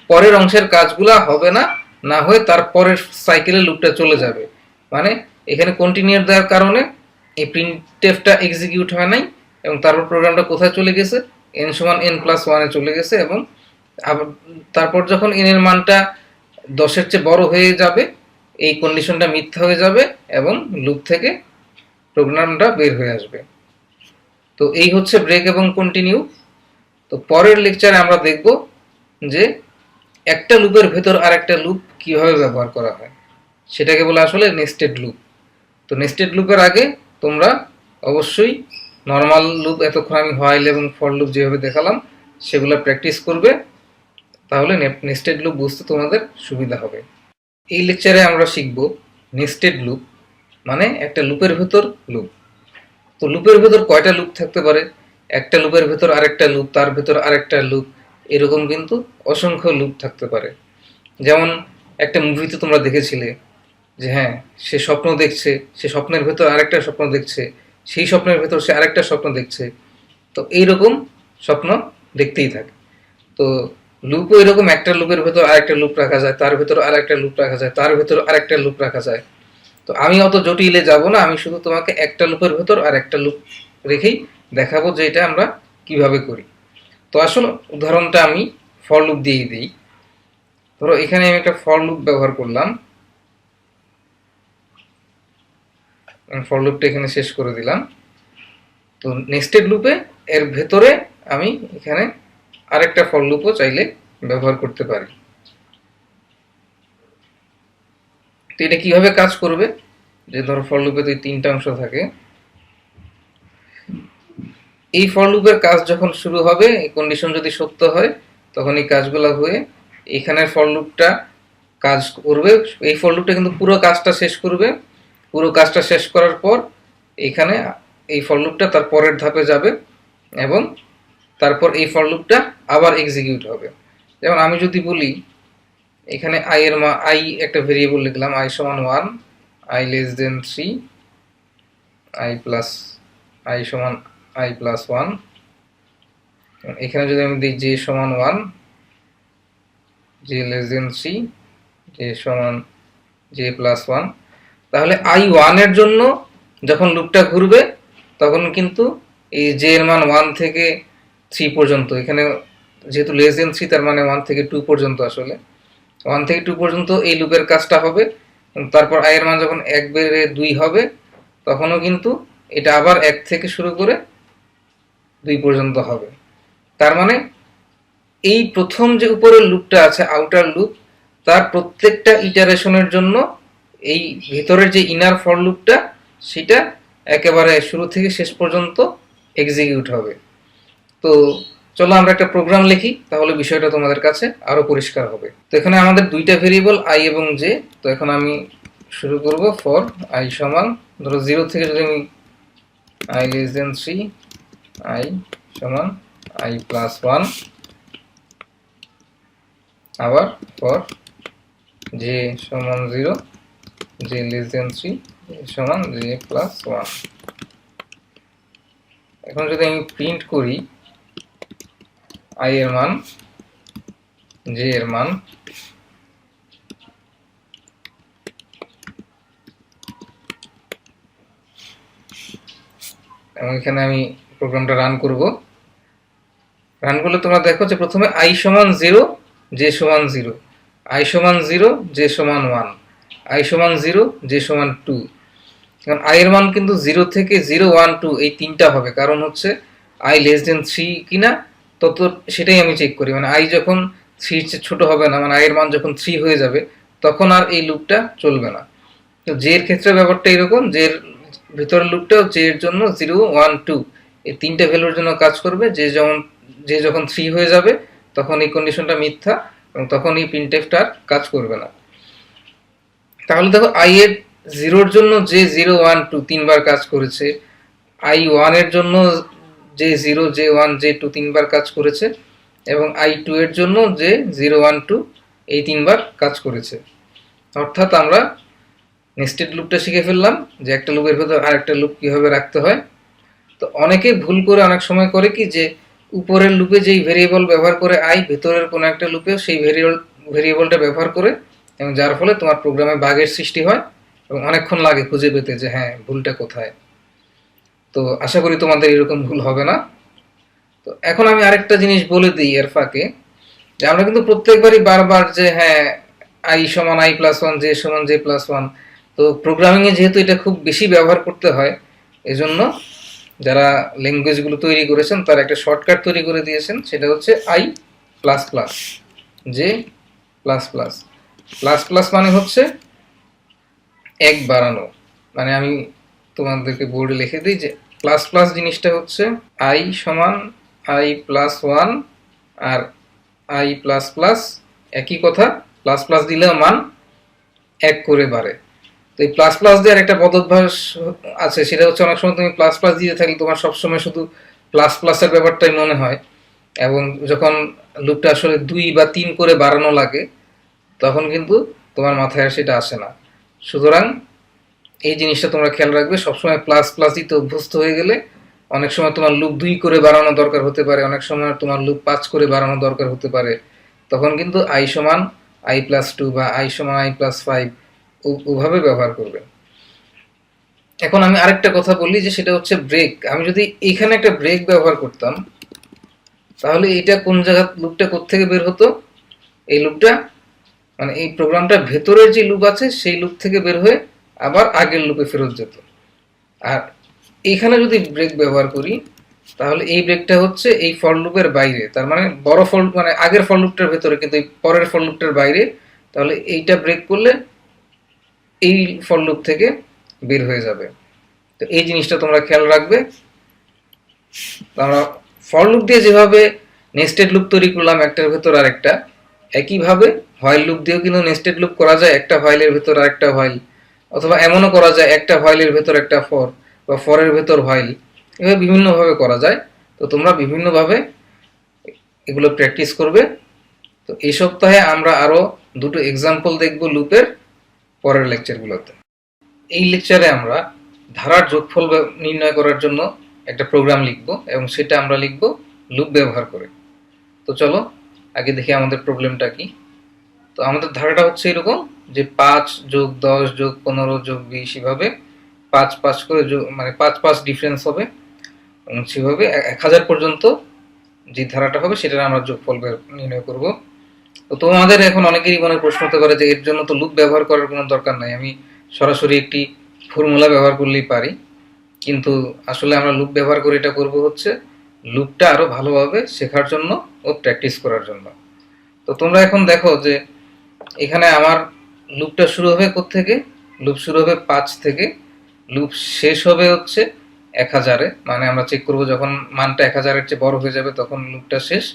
পরের অংশের কাজগুলা হবে না, না হয়ে তার পরের সাইকেলে লুপটা চলে যাবে। মানে এখানে কন্টিনিউ দেওয়ার কারণে এই প্রিন্টএফটা এক্সিকিউট হয় নাই এবং তারপর প্রোগ্রামটা কোথায় চলে গেছে, n সমান n+1 চলে গেছে, এবং তারপর যখন n এর মানটা 10-এর চেয়ে বড় হয়ে যাবে এই কন্ডিশনটা মিথ্যা হয়ে যাবে এবং লুপ থেকে প্রোগ্রামটা বের হয়ে আসবে। তো এই হচ্ছে ব্রেক এবং কন্টিনিউ। তো পরের লেকচারে আমরা দেখব যে একটা লুপের ভেতর আরেকটা লুপ কিভাবে ব্যবহার করা হয়, সেটাকে বলে আসলে নেস্টেড লুপ। তো নেস্টেড লুপের আগে তোমরা অবশ্যই নর্মাল লুপ, এতক্ষণ আমি হোয়াইল এবং ফর লুপ যেভাবে দেখালাম সেগুলো প্র্যাকটিস করবে, তাহলে নেস্টেড লুপ বুঝতে তোমাদের সুবিধা হবে। এই লেকচারে আমরা শিখব নেস্টেড লুপ, মানে একটা লুপের ভেতর লুপ। তো লুপের ভেতর কয়টা লুপ থাকতে পারে, একটা লুপের ভেতর আরেকটা লুপ, তার ভেতর আরেকটা লুপ, এরকম কিন্তু অসংখ্য লুপ থাকতে পারে। যেমন একটা মুভিতে তোমরা দেখেছিলে যে হ্যাঁ সে স্বপ্ন দেখছে, সে স্বপ্নের ভেতর আরেকটা স্বপ্ন দেখছে, সেই স্বপ্নের ভেতর সে আরেকটা স্বপ্ন দেখছে, তো এইরকম স্বপ্ন দেখতেই থাকে। তো লুপও এরকম, একটা লুপের ভেতর আরেকটা লুপ রাখা যায়, তার ভেতর আরেকটা লুপ রাখা যায়, তার ভেতর আরেকটা লুপ রাখা যায়। তো আমি অত জটিলে যাব না, আমি শুধু তোমাকে একটা লুপের ভেতর আর একটা লুপ রেখেই দেখাবো যে এটা আমরা কিভাবে করি। তো আসলে উদাহরণটা আমি ফর লুপ দিয়েই দিই। ধরো এখানে আমি একটা ফর লুপ ব্যবহার করলাম, ফর লুপটা এখানে শেষ করে দিলাম। তো নেক্সটেড লুপে এর ভেতরে আমি এখানে আরেকটা ফর লুপও চাইলে ব্যবহার করতে পারি। তো এটা কিভাবে কাজ করবে, যে ধরো ফর লুপে তো 3টা অংশ থাকে, এই ফর লুপের কাজ যখন শুরু হবে, এই কন্ডিশন যদি সত্য হয় তখন এই কাজগুলো হয়ে এখানের ফর লুপটা কাজ করবে। এই ফর লুপটা কিন্তু পুরো কাজটা শেষ করবে। পুরো কাজটা শেষ করার পর এখানে এই ফর লুপটা তার পরের ধাপে যাবে এবং তারপর এই ফর লুপটা আবার এক্সিকিউট হবে। যেমন আমি যদি বলি এখানে আই এর মান, আই একটা ভেরিয়েবল লিখলাম, আই সমান 1, I less than 3, I plus I সমান আই প্লাস 1। এখানে যদি আমি দিই জে সমান 1, জে লেস দেন 3, জে সমান জে প্লাস 1, তাহলে আই 1 এর জন্য যখন লুপটা ঘুরবে তখন কিন্তু এই জে এর মান 1 থেকে 3 পর্যন্ত, এখানে যেহেতু লেস দেন 3 তার মানে 1 থেকে 2 পর্যন্ত, আসলে 1 থেকে 2 পর্যন্ত এই লুপের কাজটা হবে। তারপর আই এর মান যখন 1 বেড়ে 2 হবে তখনও কিন্তু এটা আবার 1 থেকে শুরু করে 2 পর্যন্ত হবে। তার মানে এই প্রথম যে উপরের লুপটা আছে, আউটার লুপ, তার প্রত্যেকটা ইটারেশনের জন্য এই ভিতরের যে ইনার ফর লুপটা সেটা একেবারে শুরু থেকে শেষ পর্যন্ত এক্সিকিউট হবে। তো চলো আমরা একটা প্রোগ্রাম লিখি, তাহলে বিষয়টা তোমাদের কাছে আরো পরিষ্কার হবে। তো এখানে আমাদের দুইটা ভেরিয়েবল আই এবং জে। তো এখন আমি শুরু করব ফর আই সমান, ধরো 0 থেকে যদি আমি আই লেস দেন 3, আই সমান আই প্লাস 1, আবার ফর জে সমান 0, জে লেস দেন 3, সমান জে প্লাস 1। এখন যদি আমি প্রিন্ট করি আই এর মান, জে এর মান, এবং এখানে আমি প্রোগ্রামটা রান করব। রান করলে তোমরা দেখো যে প্রথমে আই সমান 0, জে সমান 0, আই সমান 0, জে সমান 1, আই সমান 0, জে সমান 2। কারণ আই এর মান কিন্তু 0 থেকে 0, 1, 2 এই তিনটা হবে, কারণ হচ্ছে আই লেস দেন 3 কিনা তত সেটাই আমি চেক করি। মানে আই যখন 3 চেয়ে ছোট হবে না, মানে আই এর মান যখন 3 হয়ে যাবে তখন আর এই লুপটা চলবে না। তো জে এর ক্ষেত্রে ব্যাপারটা এরকম, জে এর ভিতরের লুপটাও জে এর জন্য 0, 1, 2 এই তিনটা ভ্যালুর জন্য কাজ করবে। যে যখন 3 হয়ে যাবে তখন এই কন্ডিশনটা মিথ্যা এবং তখন এই প্রিন্টএফটা আর কাজ করবে না। তাহলে দেখো আই এর 0 এর জন্য যে 0, 1, 2 তিনবার কাজ করেছে, আই 1 এর জন্য যে 0, যে 1, যে 2 তিনবার কাজ করেছে, এবং আই 2 এর জন্য যে 0, 1, 2 এই তিনবার কাজ করেছে। অর্থাৎ আমরা নেস্টেড লুপটা শিখে ফেললাম যে একটা লুপের ভেতর আরেকটা লুপ কিভাবে রাখতে হয়। তো অনেকে ভুল করে অনেক সময় করে কি, যে উপরের লুপে যেই ভেরিয়েবল ব্যবহার করে আই, ভেতরের কোনো একটা লুপেও সেই ভেরিয়েবলটা ব্যবহার করে, এবং যার ফলে তোমার প্রোগ্রামে বাগের সৃষ্টি হয় এবং অনেকক্ষণ লাগে খুঁজে পেতে যে হ্যাঁ ভুলটা কোথায়। তো আশা করি তোমাদের এরকম ভুল হবে না। তো এখন আমি আরেকটা জিনিস বলে দিই এর ফাঁকে, যে আমরা কিন্তু প্রত্যেকবারই বারবার যে হ্যাঁ আই সমান আই প্লাস 1, জে সমান জে প্লাস 1, তো প্রোগ্রামিংয়ে যেহেতু এটা খুব বেশি ব্যবহার করতে হয়, এজন্য যারা ল্যাঙ্গুয়েজগুলো তৈরি করেছেন তারা একটা শর্টকাট তৈরি করে দিয়েছেন, সেটা হচ্ছে I plus plus, J plus plus. Plus plus মানে হচ্ছে এক বাড়ানো। মানে আমি তোমাদেরকে বোর্ডে লিখে দিই যে প্লাস প্লাস জিনিসটা হচ্ছে আই সমান আই প্লাস 1 আর আই প্লাস প্লাস একই কথা, প্লাস প্লাস দিলেও মান 1 করে বাড়ে। তো এই প্লাস প্লাস দেওয়ার একটা বদভ্যাস আছে, সেটা হচ্ছে অনেক সময় তুমি প্লাস প্লাস দিয়ে থাকলে তোমার সবসময় শুধু প্লাস প্লাসের ব্যাপারটাই মনে হয়, এবং যখন লুপটা আসলে 2 বা 3 করে বাড়ানো লাগে তখন কিন্তু তোমার মাথায় আর সেটা আসে না। সুতরাং এই জিনিসটা তোমরা খেয়াল রাখবে, সবসময় প্লাস প্লাস দিতে অভ্যস্ত হয়ে গেলে অনেক সময় তোমার লুপ 2 করে বাড়ানো দরকার হতে পারে, অনেক সময় তোমার লুপ 5 করে বাড়ানো দরকার হতে পারে, তখন কিন্তু আই সমান আই প্লাস 2 বা আই সমান আই প্লাস 5 ওভাবে ব্যবহার করবে। এখন আমি আরেকটা কথা বলি, যে সেটা হচ্ছে ব্রেক। আমি যদি এখানে একটা ব্রেক ব্যবহার করতাম তাহলে এটা কোন জায়গা, লুপটা কোত্থেকে বের হতো, এই লুপটা মানে এই প্রোগ্রামটার ভেতরের যে লুপ আছে সেই লুপ থেকে বের হয়ে আবার আগের লুপে ফেরত যেত। আর এখানে যদি ব্রেক ব্যবহার করি তাহলে এই ব্রেকটা হচ্ছে এই ফর লুপের বাইরে, তার মানে বড় ফর মানে আগের ফর লুপটার ভেতরে কিন্তু এই পরের ফর লুপটার বাইরে। তাহলে এইটা ব্রেক করলে এই ফর লুপ থেকে বের হয়ে যাবে। তো এই জিনিসটা তোমরা খেয়াল রাখবে। আমরা ফর লুপ দিয়ে যেভাবে নেস্টেড লুপ তৈরি করলাম একটার ভেতর আরেকটা, একইভাবে হোয়াইল লুপ দিয়েও কিন্তু নেস্টেড লুপ করা যায়, একটা হোয়াইলের ভেতর আরেকটা হোয়াইল, অথবা এমনও করা যায় একটা হোয়াইলের ভেতর একটা ফর, বা ফরের ভেতর হোয়াইল, এভাবে বিভিন্নভাবে করা যায়। তো তোমরা বিভিন্নভাবে এগুলো প্র্যাকটিস করবে। তো এই সপ্তাহে আমরা আরো দুটো এক্সাম্পল দেখব লুপের পরের লেকচারগুলোতে। এই লেকচারে আমরা ধারার যোগফল নির্ণয় করার জন্য একটা প্রোগ্রাম লিখব, এবং সেটা আমরা লিখব লুপ ব্যবহার করে। তো চলো আগে দেখি আমাদের প্রবলেমটা কি। তো আমাদের ধারাটা হচ্ছে এরকম যে 5+10+15+20 এভাবে 5 করে মানে 5 ডিফারেন্স হবে, এবং সেভাবে 1000 পর্যন্ত যে ধারাটা হবে সেটার আমরা যোগফল নির্ণয় করব। তো তোমাদের এখন অনেকেরই মনে প্রশ্ন হতে পারে যে এর জন্য তো লুপ ব্যবহার করার কোনো দরকার নাই, আমি সরাসরি একটি ফর্মুলা ব্যবহার করলেই পারি। কিন্তু আসলে আমরা লুপ ব্যবহার করে এটা করব হচ্ছে লুপটা আরো ভালোভাবে শেখার জন্য ও প্র্যাকটিস করার জন্য। তো তোমরা এখন দেখো যে এখানে আমার লুপটা শুরু হবে কোত্থেকে, লুপ শুরু হবে 5 থেকে, লুপ শেষ হবে হচ্ছে 1000-এ, মানে আমরা চেক করব যখন মানটা 1000-এর চেয়ে বড় হয়ে যাবে তখন লুপটা শেষ।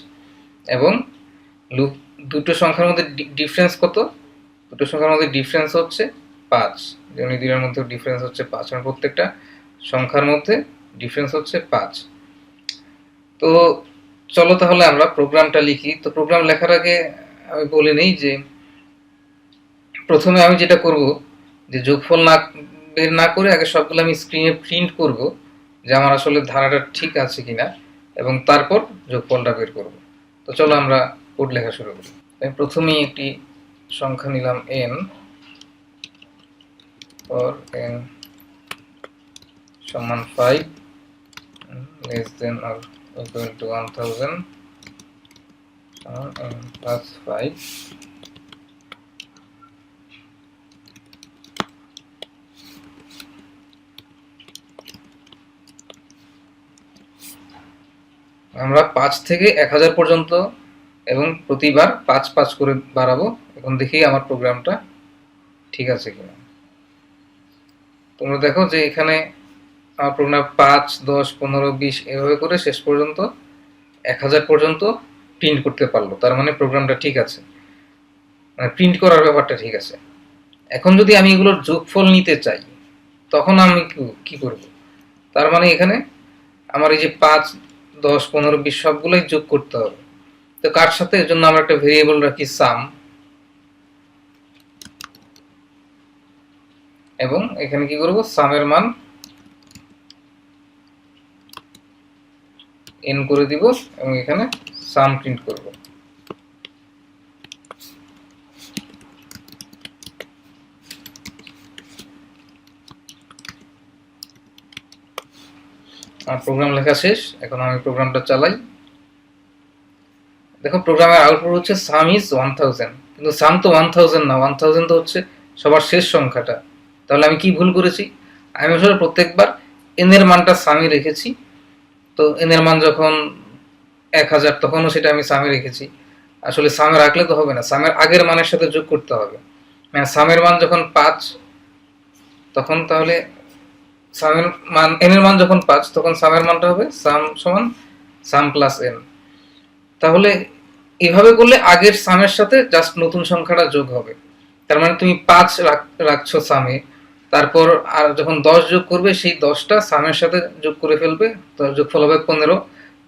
এবং লুপ দুটো সংখ্যার মধ্যে ডিফারেন্স কত, দুটো সংখ্যার মধ্যে ডিফারেন্স হচ্ছে 5, যেমন এই দুইটার মধ্যে ডিফারেন্স হচ্ছে 5, মানে প্রত্যেকটা সংখ্যার মধ্যে ডিফারেন্স হচ্ছে 5। তো চলো তাহলে আমরা প্রোগ্রামটা লিখি। তো প্রোগ্রাম লেখার আগে আমি বলে নেই যে প্রথমে আমি যেটা করব যে যোগফল বের না করে আগে সবগুলো আমি স্ক্রিনে প্রিন্ট করব যে আমার আসলে ধারাটা ঠিক আছে কিনা, এবং তারপর যোগফলটা বের করব। তো চলো আমরা কোড লেখা শুরু করি। আমি প্রথমেই একটি সংখ্যা নিলাম n, for n সমান 5 less than or equal to 1000 n plus 5। আমরা 5 থেকে 1000 পর্যন্ত এবং প্রতিবার 5 করে বাড়াবো। এখন দেখি আমার প্রোগ্রামটা ঠিক আছে কিনা। তোমরা দেখো যে এখানে আমার প্রোগ্রাম 5, 10, 15, 20 এভাবে করে শেষ পর্যন্ত 1000 পর্যন্ত প্রিন্ট করতে পারলো, তার মানে প্রোগ্রামটা ঠিক আছে, মানে প্রিন্ট করার ব্যাপারটা ঠিক আছে। এখন যদি আমি এগুলোর যোগফল নিতে চাই তখন আমি কি করব, তার মানে এখানে আমার এই যে 5, 10, 15, 20 সবগুলোই যোগ করতে হবে। তো কার সাথে, এর জন্য আমরা একটা ভেরিয়েবল রাখি সাম, এবং এখানে কি করব, সামের মান n করে দিব, এবং এখানে সাম প্রিন্ট করব। আমার প্রোগ্রাম লেখা শেষ, এখন আমি প্রোগ্রামটা চালাই। দেখো প্রোগ্রামের আউটপুট হচ্ছে সাম ইজ 1000, কিন্তু সাম তো 1000 না, 1000 তো হচ্ছে সবার শেষ সংখ্যাটা। তাহলে আমি কি ভুল করেছি, আমি আসলে প্রত্যেকবার n এর মানটা সামে রেখেছি। তো n এর মান যখন 1000 তখনও সেটা আমি সামে রেখেছি। আসলে সামে রাখলে তো হবে না, সামের আগের মানের সাথে যোগ করতে হবে। মানে সামের মান যখন 5, তখন তাহলে সামের মান n এর মান যখন 5 তখন সামের মানটা হবে সাম সমান সাম প্লাস n। তাহলে এভাবে করলে আগের সামের সাথে জাস্ট নতুন সংখ্যাটা যোগ হবে। তার মানে তুমি 5 রাখছো সামে, তারপর আর যখন 10 যোগ করবে সেই 10টা সামের সাথে যোগ করে ফেলবে, তো যোগফল হবে 15।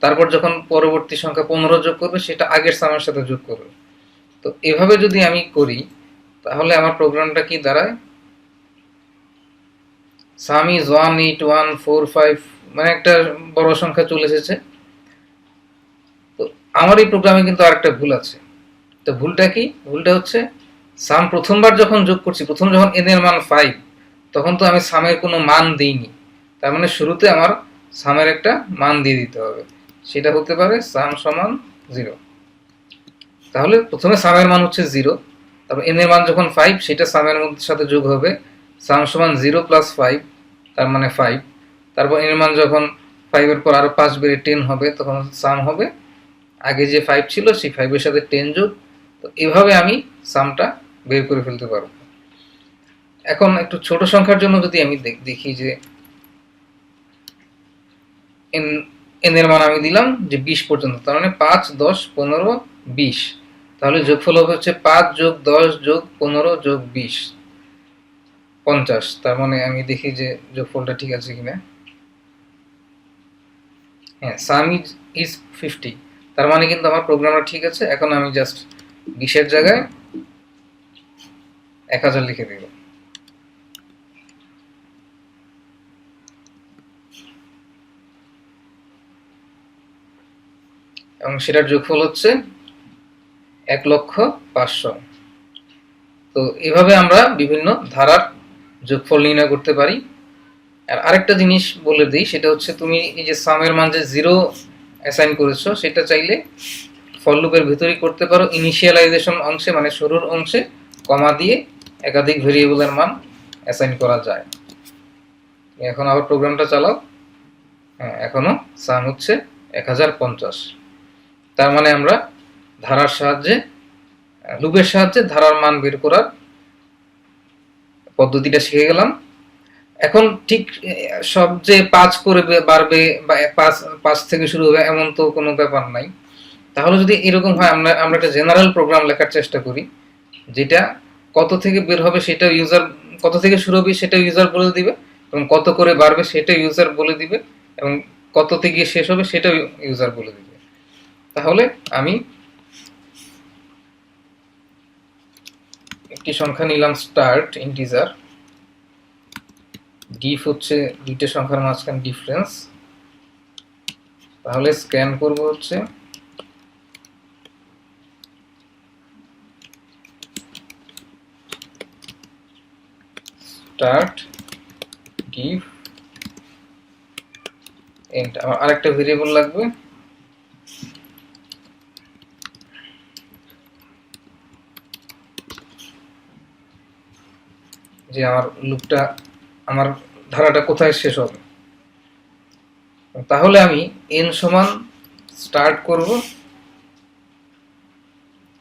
তারপর যখন পরবর্তী সংখ্যা 15 যোগ করবে সেটা আগের সামের সাথে যোগ করবে। তো এভাবে যদি আমি করি তাহলে আমার প্রোগ্রামটা কি দাঁড়ায়, সাম ইজ 18145, মানে একটা বড় সংখ্যা চলে এসেছে। তো আমার এই প্রোগ্রামে কিন্তু আরেকটা ভুল আছে। তো ভুলটা কি, ভুলটা হচ্ছে সাম প্রথমবার যখন যোগ করছি, প্রথম যখন n এর মান 5, তখন তো আমি সামের কোনো মান দিইনি। তার মানে শুরুতে আমার সামের একটা মান দিয়ে দিতে হবে, সেটা হতে পারে সাম সমান 0। তাহলে প্রথমে সামের মান হচ্ছে 0, তারপর n এর মান যখন 5 সেটা সামের সাথে যোগ হবে, সাম সমান 0 প্লাস 5, তার মানে 5। তারপর n এর মান যখন 5 এর পর আরো 5 বেড়ে 10 হবে, তখন সাম হবে আগে যে 5 ছিল সেই 5 এর সাথে 10 যোগ। তো এভাবে আমি সামটা বের করে ফেলতে পারবো। এখন একটু ছোট সংখ্যার জন্য যদি আমি দেখি যে n এর মান আমি দিলাম যে 20 পর্যন্ত, তার মানে 5, 10, 15, 20। তাহলে যোগফল হবে হচ্ছে 5 যোগ 10 যোগ 15 যোগ 20, 50। তার মানে আমি দেখি যে যোগফলটা ঠিক আছে কিনা। হ্যাঁ, সাম ইজ 50। তার মানে কিন্তু আমার প্রোগ্রামটা ঠিক আছে। এখন আমি জাস্ট 20-এর জায়গায় 1000 লিখে দিব। এবং সেটার যোগফল হচ্ছে 1,05,000। তো এভাবে আমরা বিভিন্ন ধারার যোগফল নির্ণয় করতে পারি। আর আরেকটা জিনিস বলে দিই, সেটা হচ্ছে তুমি এই যে সামের মান যে 0 অ্যাসাইন করেছো, সেটা চাইলে ফর লুপের ভিতরেই করতে পারো। ইনিশিয়ালাইজেশন অংশে মানে শুরুর অংশে কমা দিয়ে একাধিক ভেরিয়েবলের মান অ্যাসাইন করা যায়। এখন আবার প্রোগ্রামটা চালাও। হ্যাঁ, এখনো সাম হচ্ছে 1050। তার মানে আমরা ধারার সাহায্যে, লুপের সাহায্যে ধারার মান বের করার পদ্ধতিটা শিখে গেলাম। এখন ঠিক সব যে 5 করে বাড়বে বা 5 থেকে শুরু হবে এমন তো কোনো ব্যাপার নাই। তাহলে যদি এরকম হয়, আমরা একটা জেনারেল প্রোগ্রাম লেখার চেষ্টা করি, যেটা কত থেকে বের হবে সেটা ইউজার, কত থেকে শুরু হবে সেটা ইউজার বলে দিবে, এবং কত করে বাড়বে সেটা ইউজার বলে দিবে, এবং কত থেকে শেষ হবে সেটাও ইউজার বলে দিবে। তাহলে আমি একটি সংখ্যা নিলাম স্টার্ট ইন্টিজার, ডিফ হচ্ছে দুইটা সংখ্যার মাঝখানে ডিফারেন্স। তাহলে স্ক্যান করব হচ্ছে স্টার্ট ডিফ এন্ড। আমার আরেকটা ভেরিয়েবল লাগবে, যে আমার লুপটা, আমার ধারাটা কোথায় শেষ হবে। তাহলে আমি n সমান স্টার্ট করব,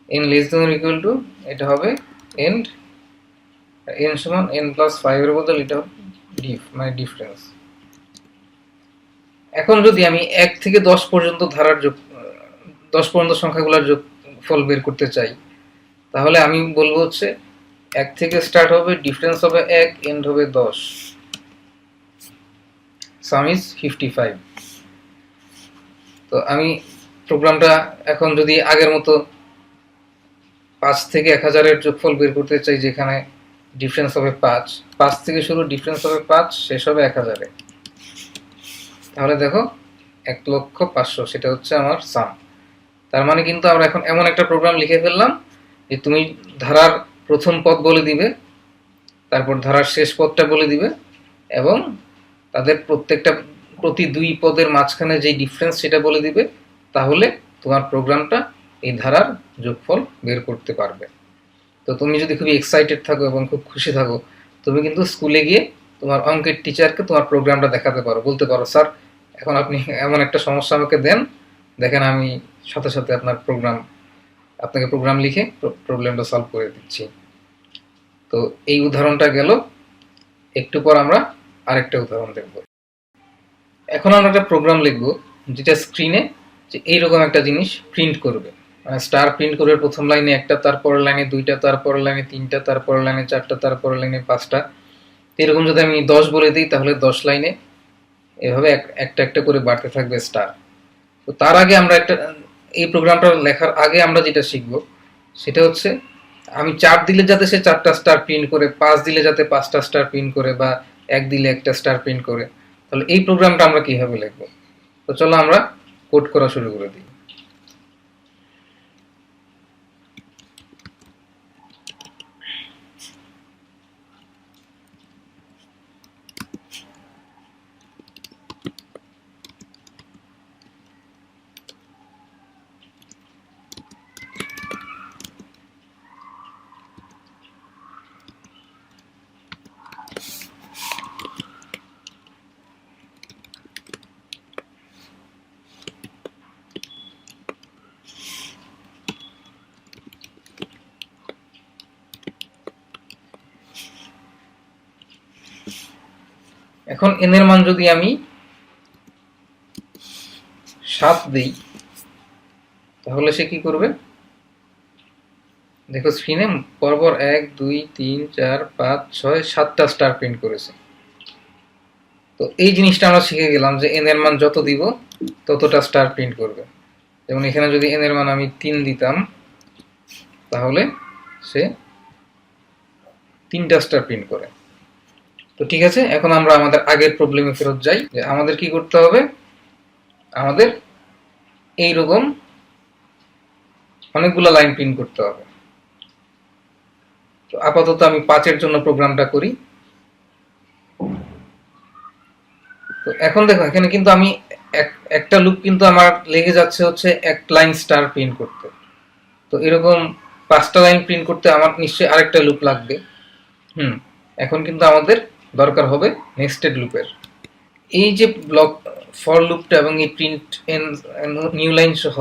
n less than equal to, এটা হবে এন্ড। n সমান n+5 এর বদল এটা হবে ডিফ মানে ডিফারেন্স। এখন যদি আমি 1 থেকে 10 পর্যন্ত ধারার যোগ, 10 পর্যন্ত সংখ্যাগুলোর যোগফল বের করতে চাই, তাহলে আমি বলবো হচ্ছে 1 থেকে স্টার্ট হবে, ডিফারেন্স হবে 1, এন্ড হবে 10, সাম ইজ 55। তো আমি প্রোগ্রামটা এখন যদি আগের মতো 5 থেকে 1000 এর যোগফল বের করতে চাই, যেখানে ডিফারেন্স হবে 5 থেকে শুরু, ডিফারেন্স হবে 5, শেষ হবে 1000 এ। তাহলে দেখো 1,05,000 সেটা হচ্ছে আমার সাম। তার মানে কিন্তু আমরা এখন এমন একটা প্রোগ্রাম লিখে ফেললাম যে তুমি ধারার প্রথম পদ বলে দিবে, তারপর ধারার শেষ পদটা বলে দিবে, এবং তাদের প্রত্যেকটা প্রতি 2 পদের মাঝখানে যে ডিফারেন্স সেটা বলে দিবে। তাহলে তোমার প্রোগ্রামটা এই ধারার যোগফল বের করতে পারবে। তো তুমি যদি খুবই এক্সাইটেড থাকো এবং খুব খুশি থাকো, তুমি কিন্তু স্কুলে গিয়ে তোমার অঙ্কের টিচারকে তোমার প্রোগ্রামটা দেখাতে পারো, বলতে পারো স্যার এখন আপনি এমন একটা সমস্যা আমাকে দেন, দেখেন আমি সাথে সাথে আপনাকে প্রোগ্রাম লিখে প্রবলেমটা সলভ করে দিচ্ছি। তো এই উদাহরণটা গেল। একটু পর আমরা আরেকটা উদাহরণ দেখব। এখন আমরা একটা প্রোগ্রাম লিখব যেটা স্ক্রিনে যে এইরকম একটা জিনিস প্রিন্ট করবে, মানে স্টার প্রিন্ট করবে প্রথম লাইনে একটা, তারপরের লাইনে 2টা, তারপরের লাইনে 3টা, তারপরের লাইনে 4টা, তারপরের লাইনে 5টা। এরকম যদি আমি 10 বলে দিই, তাহলে 10 লাইনে এভাবে একটা একটা করে বাড়তে থাকবে স্টার। তো তার আগে আমরা এই প্রোগ্রামটা লেখার আগে আমরা যেটা শিখব সেটা হচ্ছে, আমি 4 দিলে যাতে সে 4টা স্টার প্রিন্ট করে, 5 দিলে যাতে 5টা স্টার প্রিন্ট করে, বা 1 দিলে 1টা স্টার প্রিন্ট করে। তাহলে এই প্রোগ্রামটা আমরা কিভাবে লিখব? তো চলো আমরা কোড করা শুরু করে দিই। এখন n এর মান যদি আমি 7 দেই, তাহলে সে কি করবে? দেখো স্ক্রিনে পরপর 1 2 3 4 5 6 7টা স্টার প্রিন্ট করেছে। তো এই জিনিসটা আমরা শিখে গেলাম যে n এর মান যত দিব ততটা স্টার প্রিন্ট করবে। যেমন এখানে যদি n এর মান আমি 3 দিতাম তাহলে সে 3টা স্টার প্রিন্ট করে। তো ঠিক আছে, এখন আমরা আমাদের আগের প্রবলেমে ফেরত যাই। যে আমাদের কি করতে হবে, আমাদের এইরকম অনেকগুলো লাইন প্রিন্ট করতে হবে। তো আপাতত আমি 5 এর জন্য প্রোগ্রামটা করি। তো এখন দেখো এখানে কিন্তু আমি একটা লুপ কিন্তু আমার লেগে যাচ্ছে হচ্ছে এক লাইন স্টার প্রিন্ট করতে। তো এরকম 5টা লাইন প্রিন্ট করতে আমার নিশ্চয়ই আরেকটা লুপ লাগবে। এখন কিন্তু আমাদের দরকার হবে নেস্টেড লুপের। এই যে ব্লক ফর লুপটা এবং এই প্রিন্ট এন নিউ লাইন সহ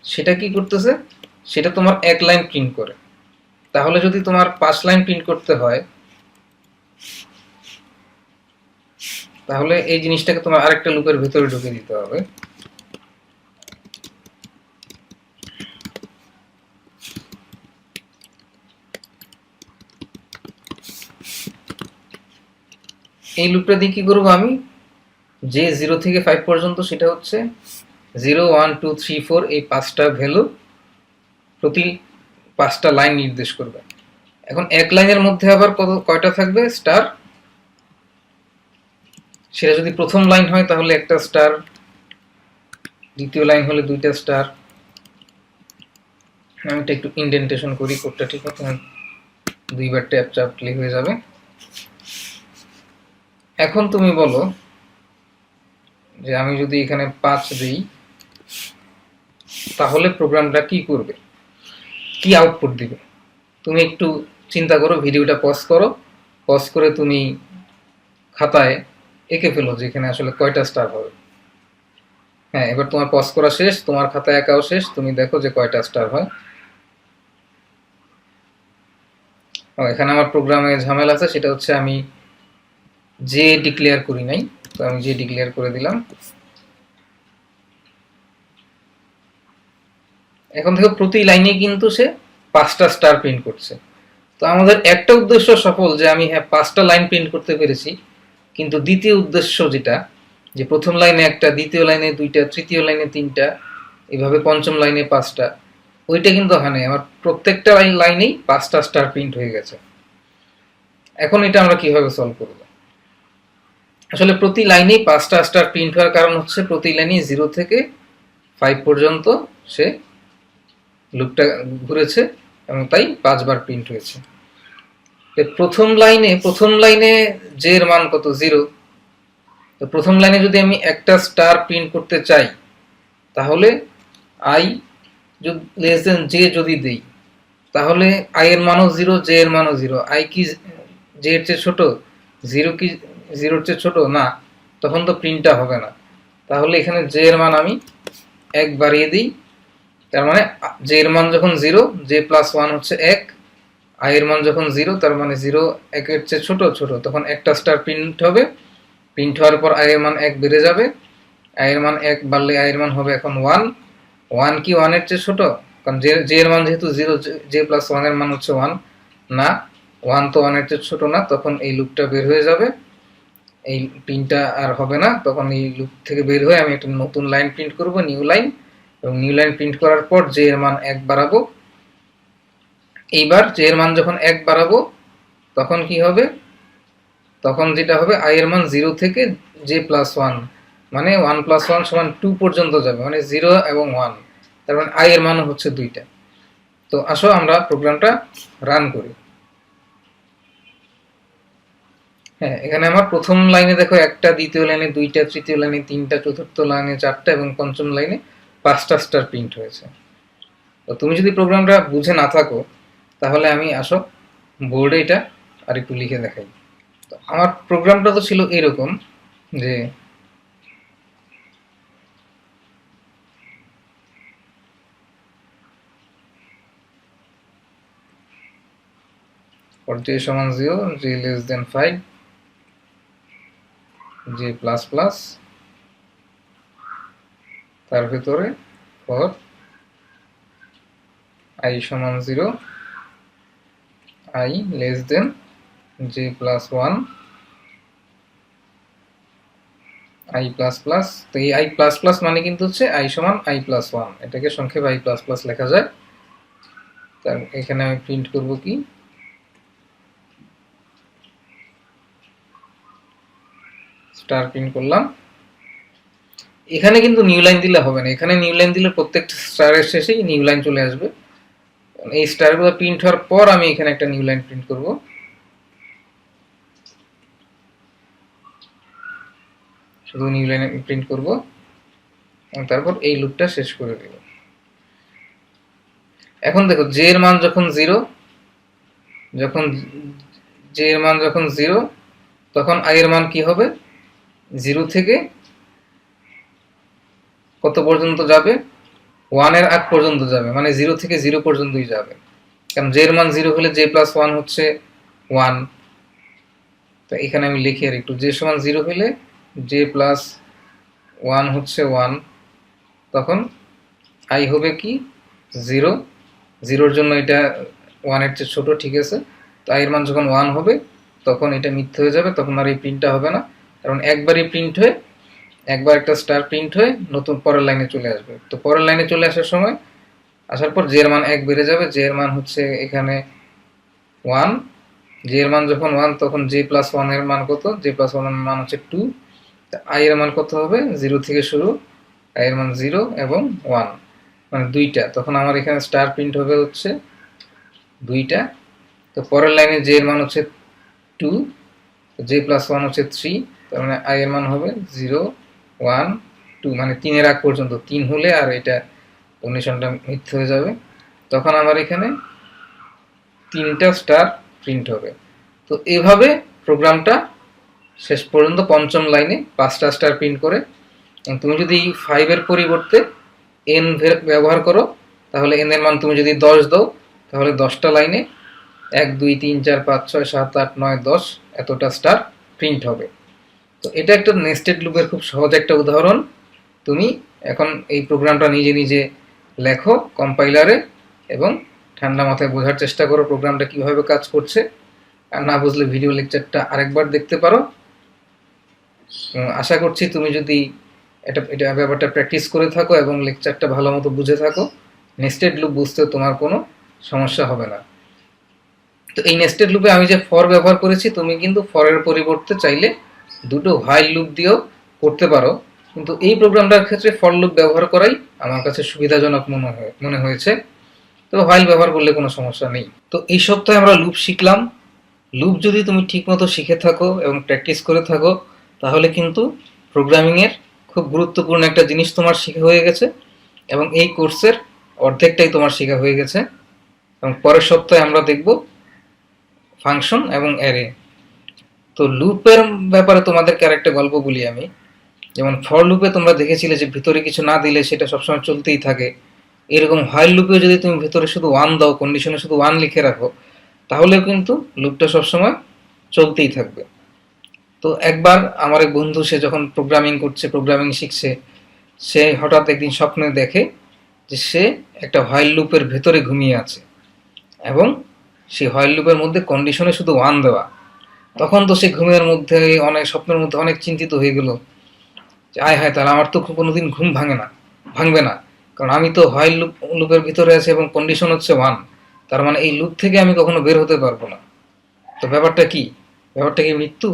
সেটা কি করতেছে, সেটা তোমার এক লাইন প্রিন্ট করে। তাহলে যদি তোমার 5 লাইন প্রিন্ট করতে হয় তাহলে এই জিনিসটাকে তোমার আরেকটা লুপের ভেতরে ঢুকে দিতে হবে। এই লুপটা দিয়ে কি করবো আমি, যে 0 থেকে 5 পর্যন্ত সেটা হচ্ছে 0 1 2 3 4 এই 5টা ভ্যালু প্রতি 5টা লাইন নির্দেশ করবে। এখন এক লাইনের মধ্যে আবার কয়টা থাকবে স্টার, সেটা যদি প্রথম লাইন হয় তাহলে একটা স্টার, দ্বিতীয় লাইন হলে 2টা স্টার। আমি এটা একটু ইন্ডেন্টেশন করি, কোডটা ঠিক মতো 2বার ট্যাপ চাপলে হয়ে যাবে। এখন তুমি বলো যে আমি যদি এখানে 5 দিই তাহলে প্রোগ্রামটা কি করবে, কি আউটপুট দিবে। তুমি একটু চিন্তা করো, ভিডিওটা পজ করো, পজ করে তুমি খাতায় এঁকে ফেলো যে এখানে আসলে কয়টা স্টার হবে। হ্যাঁ, এবার তোমার পজ করা শেষ, তোমার খাতায় একাও শেষ, তুমি দেখো যে কয়টা স্টার হয়। এখানে আমার প্রোগ্রামে ঝামেলা আছে, সেটা হচ্ছে আমি যে ডিক্লেয়ার করি নাই। তো আমি যে ডিক্লেয়ার করে দিলাম। এখন দেখো প্রতি লাইনে কিন্তু সে 5টা স্টার প্রিন্ট করছে। তো আমাদের একটা উদ্দেশ্য সফল, যে আমি হ্যাঁ 5টা লাইন প্রিন্ট করতে পেরেছি। কিন্তু দ্বিতীয় উদ্দেশ্য যেটা, যে প্রথম লাইনে একটা, দ্বিতীয় লাইনে 2টা, তৃতীয় লাইনে 3টা, এভাবে পঞ্চম লাইনে 5টা, ওইটা কিন্তু হয় নাই। আমার প্রত্যেকটা লাইনেই 5টা স্টার প্রিন্ট হয়ে গেছে। এখন এটা আমরা কিভাবে সলভ করব? আসলে প্রতি লাইনেই 5টা স্টার প্রিন্ট হওয়ার কারণ হচ্ছে প্রতি লাইনে 0 থেকে 5 পর্যন্ত সে লুপটা ঘুরেছে এবং তাই 5বার প্রিন্ট হয়েছে। প্রথম লাইনে জে এর মান কত, 0। তো প্রথম লাইনে যদি আমি একটা স্টার প্রিন্ট করতে চাই তাহলে আই লেস দেন জে যদি দেই তাহলে আই এর মানও 0, জে এর মানও 0। আই কি জে এর চেয়ে ছোট, 0 কি 0 এর চেয়ে ছোট না, তখন তো প্রিন্টটা হবে না। তাহলে এখানে জে এর মান আমি 1 বাড়িয়ে দিই। তার মানে জে এর মান যখন 0, জে প্লাস 1 হচ্ছে 1, আই এর মান যখন 0 তার মানে 0 1 এর চেয়ে ছোট, তখন একটা স্টার প্রিন্ট হবে। প্রিন্ট হওয়ার পর আই এর মান 1 বেড়ে যাবে। আই এর মান 1 বাড়লে আই এর মান হবে এখন 1। 1 কি 1 এর চেয়ে ছোট? কারণ জে এর মান যেহেতু 0, জে প্লাস 1 এর মান হচ্ছে 1 না, 1 তো 1 এর চেয়ে ছোট না। তখন এই লুপটা বের হয়ে যাবে, এই প্রিন্টটা আর হবে না। তখন এই লুপ থেকে বের হয়ে আমি একটা নতুন লাইন প্রিন্ট করব, নিউ লাইন। এবং নিউ লাইন প্রিন্ট করার পর জে এর মান 1 বাড়াবো। এইবার জে এর মান যখন 1 বাড়াবো তখন কি হবে, তখন যেটা হবে আই এর মান 0 থেকে জে প্লাস 1, মানে 1 প্লাস 1 সমান 2 পর্যন্ত যাবে, মানে 0 এবং 1। তার মানে আই এর মান হচ্ছে 2টা। তো আসো আমরা প্রোগ্রামটা রান করি। হ্যাঁ, এখানে আমার প্রথম লাইনে দেখো একটা, দ্বিতীয় লাইনে 2টা, তৃতীয় লাইনে 3টা, চতুর্থ লাইনে 4টা এবং পঞ্চম লাইনে 5টা স্টার প্রিন্ট হয়েছে। তো তুমি যদি প্রোগ্রামটা বুঝে না থাকো তাহলে আমি আসো বোর্ডে এটা আর একটু লিখে দেখাই। তো আমার প্রোগ্রামটা তো ছিল এরকম যে for j সমান 0, j less than 5, j plus plus, তার ভিতরে for i সমান 0, I less than J plus one I plus plus. তো এই আই প্লাস প্লাস মানে কিন্তু হচ্ছে আই সমান আই প্লাস ওয়ান, এটাকে সংক্ষেপে আই প্লাস প্লাস লেখা যায়। তার এখানে আমি প্রিন্ট করব কি, স্টার প্রিন্ট করলাম। এখানে কিন্তু নিউ লাইন দিলে হবে না, এখানে নিউ লাইন দিলে প্রত্যেকটা স্টারের শেষেই নিউ লাইন চলে আসবে। এই স্টারগুলো প্রিন্ট হওয়ার পর আমি এখানে একটা নিউ লাইন প্রিন্ট করব, শুধু নিউ লাইন প্রিন্ট করব এবং তারপর এই লুপটা শেষ করে দেব। এখন দেখো জে এর মান যখন জিরো, যখন জে এর মান যখন জিরো, তখন আই এর মান কি হবে, জিরো থেকে কত পর্যন্ত যাবে, ওয়ান এর আগ পর্যন্ত যাবে, মানে জিরো থেকে জিরো পর্যন্তই যাবে। কারণ জে এর মান জিরো হলে জে প্লাস ওয়ান হচ্ছে ওয়ান। তো এখানে আমি লিখি আর একটু, জে সমান জিরো হলে জে প্লাস ওয়ান হচ্ছে ওয়ান, তখন আই হবে কি জিরো, জিরোর জন্য এটা ওয়ানের চেয়ে ছোট, ঠিক আছে। তো আই এর মান যখন ওয়ান হবে তখন এটা মিথ্যে হয়ে যাবে, তখন আর এই প্রিন্টটা হবে না, কারণ একবারই প্রিন্ট হয়ে, একবার একটা স্টার প্রিন্ট হয়ে নতুন পরের লাইনে চলে আসবে। তো পরের লাইনে চলে আসার সময়, আসার পর জে এর মান এক বেড়ে যাবে, জে এর মান হচ্ছে এখানে ওয়ান, জে এর মান যখন ওয়ান তখন জে প্লাস ওয়ান এর মান কত, জে প্লাস ওয়ান এর মান হচ্ছে টু। আই এর মান কত হবে, জিরো থেকে শুরু, আই এর মান জিরো এবং ওয়ান, মানে দুইটা, তখন আমার এখানে স্টার প্রিন্ট হবে হচ্ছে দুইটা। তো পরের লাইনে জে এর মান হচ্ছে টু, জে প্লাস ওয়ান হচ্ছে থ্রি, তার মানে আই এর মান হবে জিরো ওয়ান টু, মানে তিনের আগ পর্যন্ত, তিন হলে আর এটা কন্ডিশনটা মিথ্যে হয়ে যাবে, তখন আমার এখানে তিনটা স্টার প্রিন্ট হবে। তো এভাবে প্রোগ্রামটা শেষ পর্যন্ত পঞ্চম লাইনে পাঁচটা স্টার প্রিন্ট করে। তুমি যদি ফাইভের পরিবর্তে এন ব্যবহার করো, তাহলে এন এর মান তুমি যদি 10 দাও, তাহলে 10টা লাইনে 1 2 3 4 5 6 7 8 9 10 এতটা স্টার প্রিন্ট হবে। তো এটা একটা নেস্টেড লুপের খুব সহজ একটা উদাহরণ। তুমি এখন এই প্রোগ্রামটা নিজে নিজে লেখো কম্পাইলারে এবং ঠান্ডা মাথায় বোঝার চেষ্টা করো প্রোগ্রামটা কিভাবে কাজ করছে। আর না বুঝলে ভিডিও লেকচারটা আরেকবার দেখতে পারো। আশা করছি তুমি যদি এটা ব্যাপারটা প্র্যাকটিস করে থাকো এবং লেকচারটা ভালো মতো বুঝে থাকো, নেস্টেড লুপ বুঝতে তোমার কোনো সমস্যা হবে না। তো এই নেস্টেড লুপে আমি যে ফর ব্যবহার করেছি, তুমি কিন্তু ফরের পরিবর্তে চাইলে দুটো হোয়াইল লুপ দিয়েও করতে পারো, কিন্তু এই প্রোগ্রামটার ক্ষেত্রে ফর লুপ ব্যবহার করাই আমার কাছে সুবিধাজনক মনে হয়েছে। তো হোয়াইল ব্যবহার করলে কোনো সমস্যা নেই। তো এই সপ্তাহে আমরা লুপ শিখলাম। লুপ যদি তুমি ঠিকমতো শিখে থাকো এবং প্র্যাকটিস করে থাকো, তাহলে কিন্তু প্রোগ্রামিংয়ের খুব গুরুত্বপূর্ণ একটা জিনিস তোমার শেখা হয়ে গেছে এবং এই কোর্সের অর্ধেকটাই তোমার শেখা হয়ে গেছে। এবং পরের সপ্তাহে আমরা দেখব ফাংশন এবং অ্যারে। তো লুপের ব্যাপারে তোমাদেরকে আরেকটা গল্প বলি আমি। যেমন ফর লুপে তোমরা দেখেছিলে যে ভিতরে কিছু না দিলে সেটা সবসময় চলতেই থাকে, এরকম হোয়াইল লুপে যদি তুমি ভিতরে শুধু ওয়ান দাও, কন্ডিশনে শুধু ওয়ান লিখে রাখো, তাহলেও কিন্তু লুপটা সবসময় চলতেই থাকবে। তো একবার আমার এক বন্ধু, সে যখন প্রোগ্রামিং করছে, প্রোগ্রামিং শিখছে, সে হঠাৎ একদিন স্বপ্নে দেখে যে সে একটা হোয়াইল লুপের ভেতরে ঘুমিয়ে আছে এবং সেই হোয়াইল লুপের মধ্যে কন্ডিশনে শুধু ওয়ান দেওয়া। তখন তো সে ঘুমের মধ্যে, অনেক স্বপ্নের মধ্যে অনেক চিন্তিত হয়ে গেল যে আয় হায়, তাহলে আমার তো কোনোদিন ঘুম ভাঙবে না, কারণ আমি তো হোয়াইল লুপের ভিতরে আছি এবং কন্ডিশন হচ্ছে ওয়ান, তার মানে এই লুপ থেকে আমি কখনো বের হতে পারবো না। তো ব্যাপারটা কি মৃত্যু?